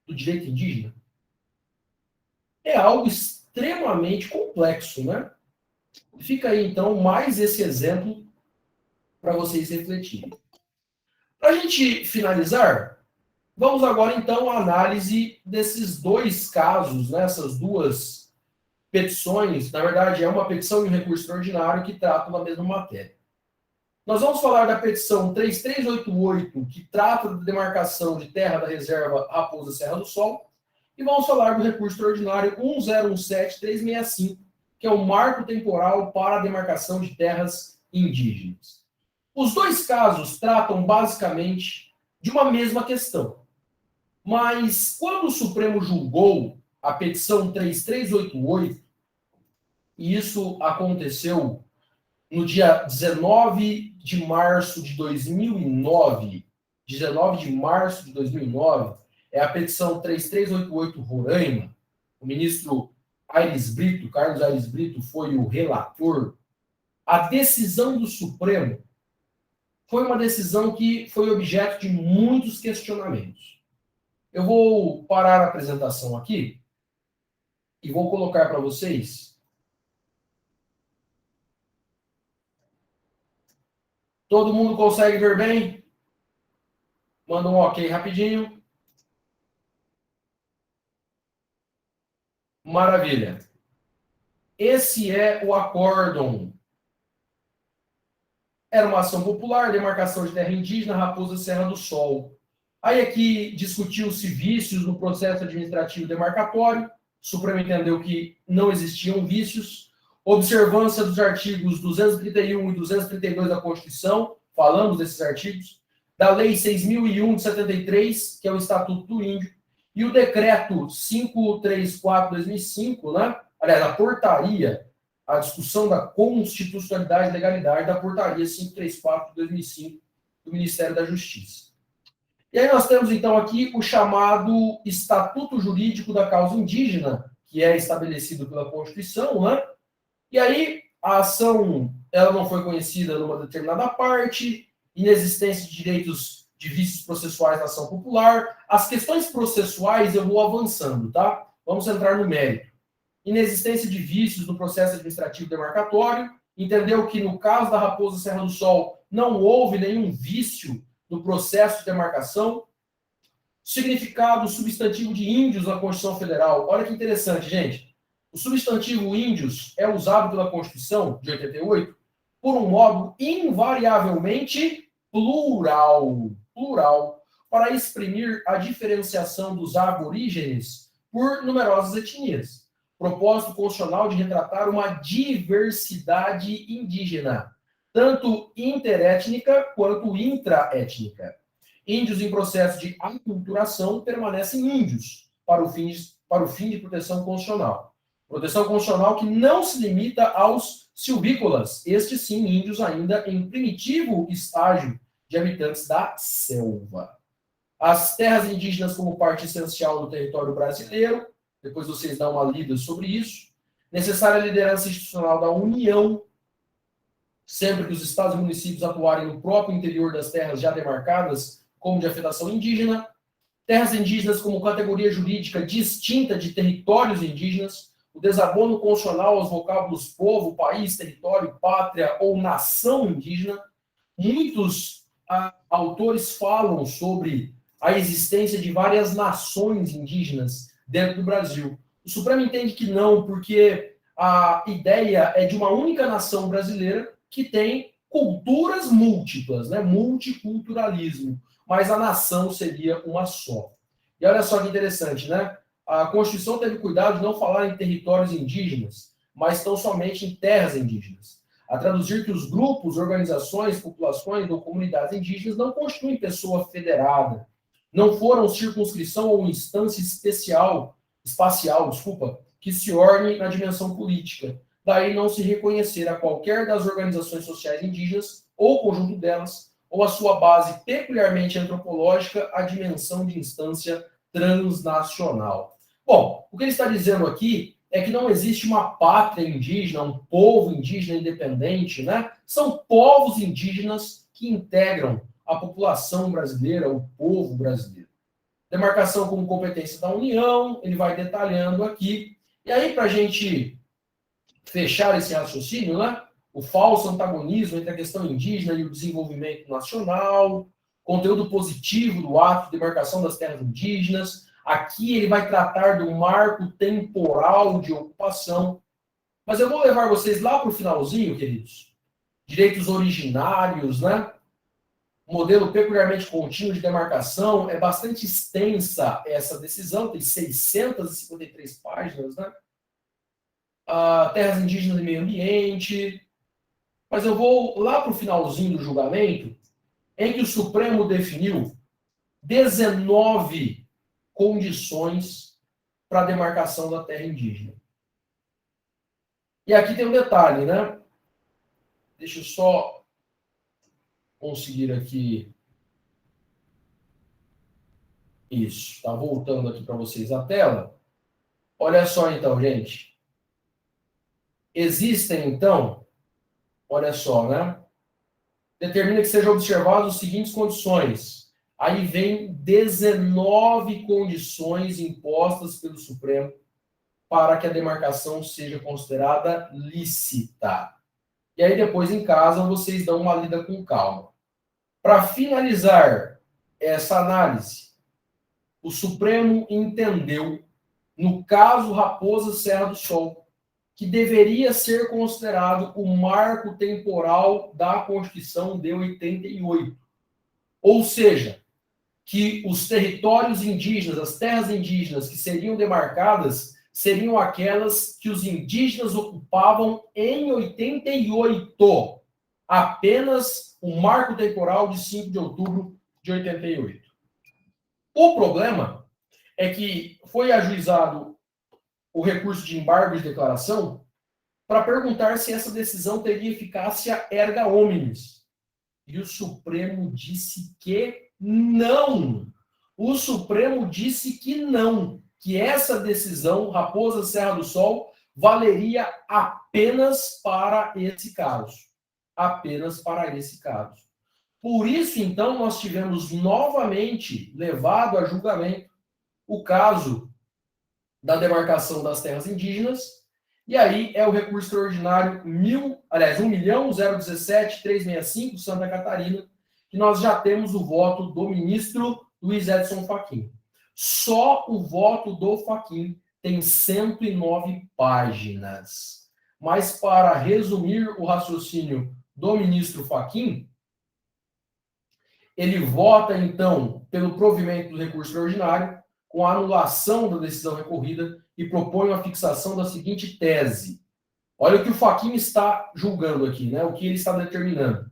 do direito indígena? É algo extremamente complexo, né? Fica aí, então, mais esse exemplo para vocês refletirem. Para a gente finalizar, vamos agora, então, à análise desses dois casos, né? Essas duas petições. Na verdade, é uma petição e um recurso extraordinário que tratam da mesma matéria. Nós vamos falar da petição 3388, que trata da demarcação de terra da reserva Raposa Serra do Sol, e vamos falar do recurso extraordinário 1017365, que é o marco temporal para a demarcação de terras indígenas. Os dois casos tratam basicamente de uma mesma questão. Mas quando o Supremo julgou a petição 3388, e isso aconteceu no dia 19 de março de 2009, 19 de março de 2009, é a petição 3388 Roraima, o ministro Aires Brito, Carlos Aires Brito, foi o relator. A decisão do Supremo foi uma decisão que foi objeto de muitos questionamentos. Eu vou parar a apresentação aqui e vou colocar para vocês. Todo mundo consegue ver bem? Manda um ok rapidinho. Maravilha. Esse é o acórdão. Era uma ação popular, demarcação de terra indígena, Raposa Serra do Sol. Aí aqui discutiu-se vícios no processo administrativo demarcatório. O Supremo entendeu que não existiam vícios. Observância dos artigos 231 e 232 da Constituição, falamos desses artigos, da Lei 6.001 de 73, que é o Estatuto do Índio, e o Decreto 534/2005, né? Aliás, a portaria, a discussão da constitucionalidade e legalidade da portaria 534/2005 do Ministério da Justiça. E aí nós temos, então, aqui o chamado Estatuto Jurídico da Causa Indígena, que é estabelecido pela Constituição, né? E aí, a ação ela não foi conhecida numa determinada parte, inexistência de direitos de vícios processuais na ação popular. As questões processuais eu vou avançando, tá? Vamos entrar no mérito. Inexistência de vícios no processo administrativo demarcatório. Entendeu que no caso da Raposa Serra do Sol não houve nenhum vício no processo de demarcação. Significado substantivo de índios na Constituição Federal. Olha que interessante, gente. O substantivo índios é usado pela Constituição de 88 por um modo invariavelmente plural, para exprimir a diferenciação dos aborígenes por numerosas etnias. Propósito constitucional de retratar uma diversidade indígena, tanto interétnica quanto intraétnica. Índios em processo de aculturação permanecem índios para o fim de proteção constitucional. Proteção constitucional que não se limita aos silvícolas, estes sim índios ainda em primitivo estágio de habitantes da selva. As terras indígenas como parte essencial do território brasileiro, depois vocês dão uma lida sobre isso. Necessária liderança institucional da União, sempre que os estados e municípios atuarem no próprio interior das terras já demarcadas como de afetação indígena. Terras indígenas como categoria jurídica distinta de territórios indígenas. O desabono constitucional aos vocábulos povo, país, território, pátria ou nação indígena. Muitos autores falam sobre a existência de várias nações indígenas dentro do Brasil. O Supremo entende que não, porque a ideia é de uma única nação brasileira que tem culturas múltiplas, né? Multiculturalismo, mas a nação seria uma só. E olha só que interessante, né? A Constituição teve cuidado de não falar em territórios indígenas, mas tão somente em terras indígenas. A traduzir que os grupos, organizações, populações ou comunidades indígenas não constituem pessoa federada, não foram circunscrição ou instância espacial, que se orne na dimensão política. Daí não se reconhecer a qualquer das organizações sociais indígenas, ou conjunto delas, ou a sua base peculiarmente antropológica, a dimensão de instância transnacional. Bom, o que ele está dizendo aqui é que não existe uma pátria indígena, um povo indígena independente, né? São povos indígenas que integram a população brasileira, o povo brasileiro. Demarcação como competência da União, ele vai detalhando aqui. E aí, para a gente fechar esse raciocínio, né? O falso antagonismo entre a questão indígena e o desenvolvimento nacional, conteúdo positivo do ato de demarcação das terras indígenas. Aqui ele vai tratar do marco temporal de ocupação. Mas eu vou levar vocês lá para o finalzinho, queridos. Direitos originários, né? Modelo peculiarmente contínuo de demarcação. É bastante extensa essa decisão, tem 653 páginas, né? Terras indígenas e meio ambiente. Mas eu vou lá para o finalzinho do julgamento, em que o Supremo definiu 19 condições para a demarcação da terra indígena. E aqui tem um detalhe, né? Deixa eu só conseguir aqui. Isso, tá voltando aqui para vocês a tela. Olha só então, gente. Existem, então, olha só, né? Determina que sejam observadas as seguintes condições. Aí vem 19 condições impostas pelo Supremo para que a demarcação seja considerada lícita. E aí depois em casa vocês dão uma lida com calma. Para finalizar essa análise, o Supremo entendeu, no caso Raposa Serra do Sol, que deveria ser considerado o marco temporal da Constituição de 88. Ou seja, que os territórios indígenas, as terras indígenas que seriam demarcadas, seriam aquelas que os indígenas ocupavam em 88. Apenas o marco temporal de 5 de outubro de 88. O problema é que foi ajuizado o recurso de embargo de declaração para perguntar se essa decisão teria eficácia erga omnes. E o Supremo disse que não. O Supremo disse que não, que essa decisão, Raposa Serra do Sol, valeria apenas para esse caso. Apenas para esse caso. Por isso, então, nós tivemos novamente levado a julgamento o caso da demarcação das terras indígenas, e aí é o recurso extraordinário 1.017.365, Santa Catarina, que nós já temos o voto do ministro Luiz Edson Fachin. Só o voto do Fachin tem 109 páginas. Mas para resumir o raciocínio do ministro Fachin, ele vota, então, pelo provimento do recurso extraordinário, com a anulação da decisão recorrida e propõe a fixação da seguinte tese. Olha o que o Fachin está julgando aqui, né? O que ele está determinando.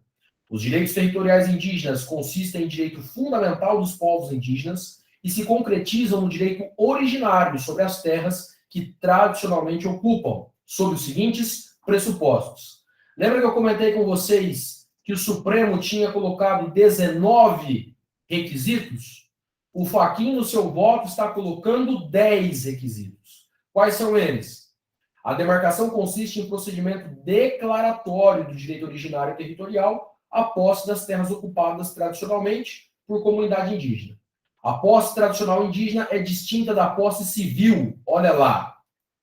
Os direitos territoriais indígenas consistem em direito fundamental dos povos indígenas e se concretizam no direito originário sobre as terras que tradicionalmente ocupam, sob os seguintes pressupostos. Lembra que eu comentei com vocês que o Supremo tinha colocado 19 requisitos? O Fachin, no seu voto, está colocando 10 requisitos. Quais são eles? A demarcação consiste em procedimento declaratório do direito originário e territorial à posse das terras ocupadas tradicionalmente por comunidade indígena. A posse tradicional indígena é distinta da posse civil. Olha lá.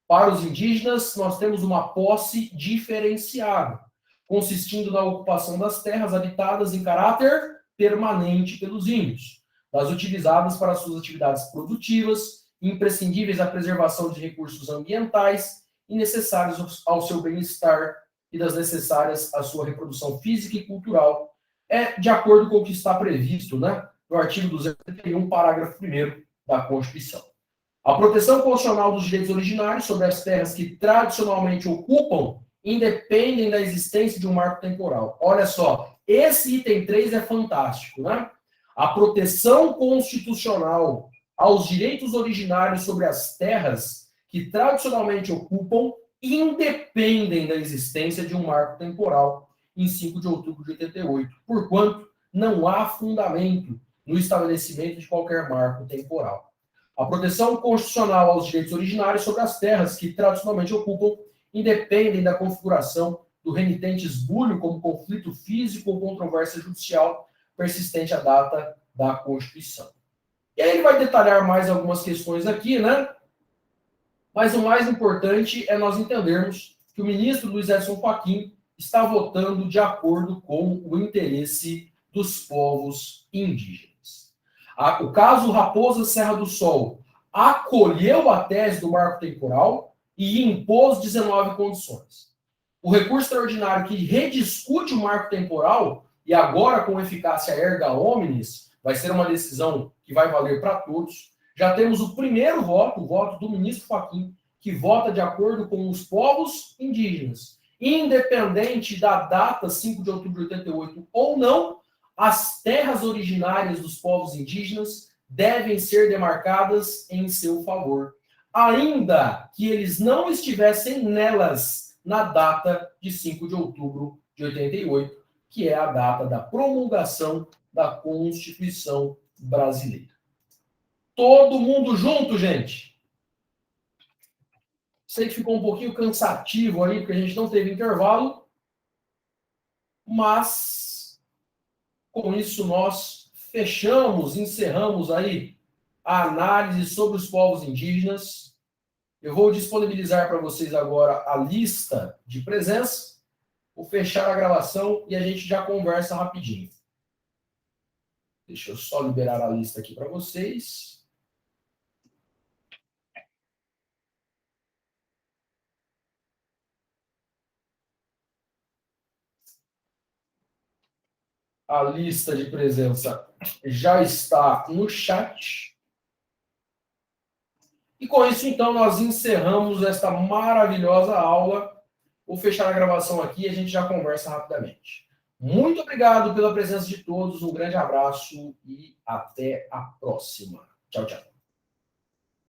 Para os indígenas, nós temos uma posse diferenciada, consistindo na ocupação das terras habitadas em caráter permanente pelos índios, das utilizadas para suas atividades produtivas, imprescindíveis à preservação de recursos ambientais e necessários ao seu bem-estar e das necessárias à sua reprodução física e cultural, de acordo com o que está previsto, né, no artigo 231, parágrafo 1º da Constituição. A proteção constitucional dos direitos originários sobre as terras que tradicionalmente ocupam independem da existência de um marco temporal. Olha só, esse item 3 é fantástico, né? A proteção constitucional aos direitos originários sobre as terras que tradicionalmente ocupam independem da existência de um marco temporal em 5 de outubro de 88, porquanto não há fundamento no estabelecimento de qualquer marco temporal. A proteção constitucional aos direitos originários sobre as terras que tradicionalmente ocupam independem da configuração do renitente esbulho como conflito físico ou controvérsia judicial persistente à data da Constituição. E aí ele vai detalhar mais algumas questões aqui, né? Mas o mais importante é nós entendermos que o ministro Luiz Edson Fachin está votando de acordo com o interesse dos povos indígenas. O caso Raposa Serra do Sol acolheu a tese do marco temporal e impôs 19 condições. O recurso extraordinário que rediscute o marco temporal, e agora com eficácia erga omnes, vai ser uma decisão que vai valer para todos. Já temos o primeiro voto, o voto do ministro Fachin, que vota de acordo com os povos indígenas. Independente da data 5 de outubro de 88 ou não, as terras originárias dos povos indígenas devem ser demarcadas em seu favor, ainda que eles não estivessem nelas na data de 5 de outubro de 88, que é a data da promulgação da Constituição brasileira. Todo mundo junto, gente? Sei que ficou um pouquinho cansativo aí, porque a gente não teve intervalo, mas com isso nós encerramos aí a análise sobre os povos indígenas. Eu vou disponibilizar para vocês agora a lista de presença, vou fechar a gravação e a gente já conversa rapidinho. Deixa eu só liberar a lista aqui para vocês. A lista de presença já está no chat. E com isso, então, nós encerramos esta maravilhosa aula. Vou fechar a gravação aqui e a gente já conversa rapidamente. Muito obrigado pela presença de todos, um grande abraço e até a próxima. Tchau, tchau.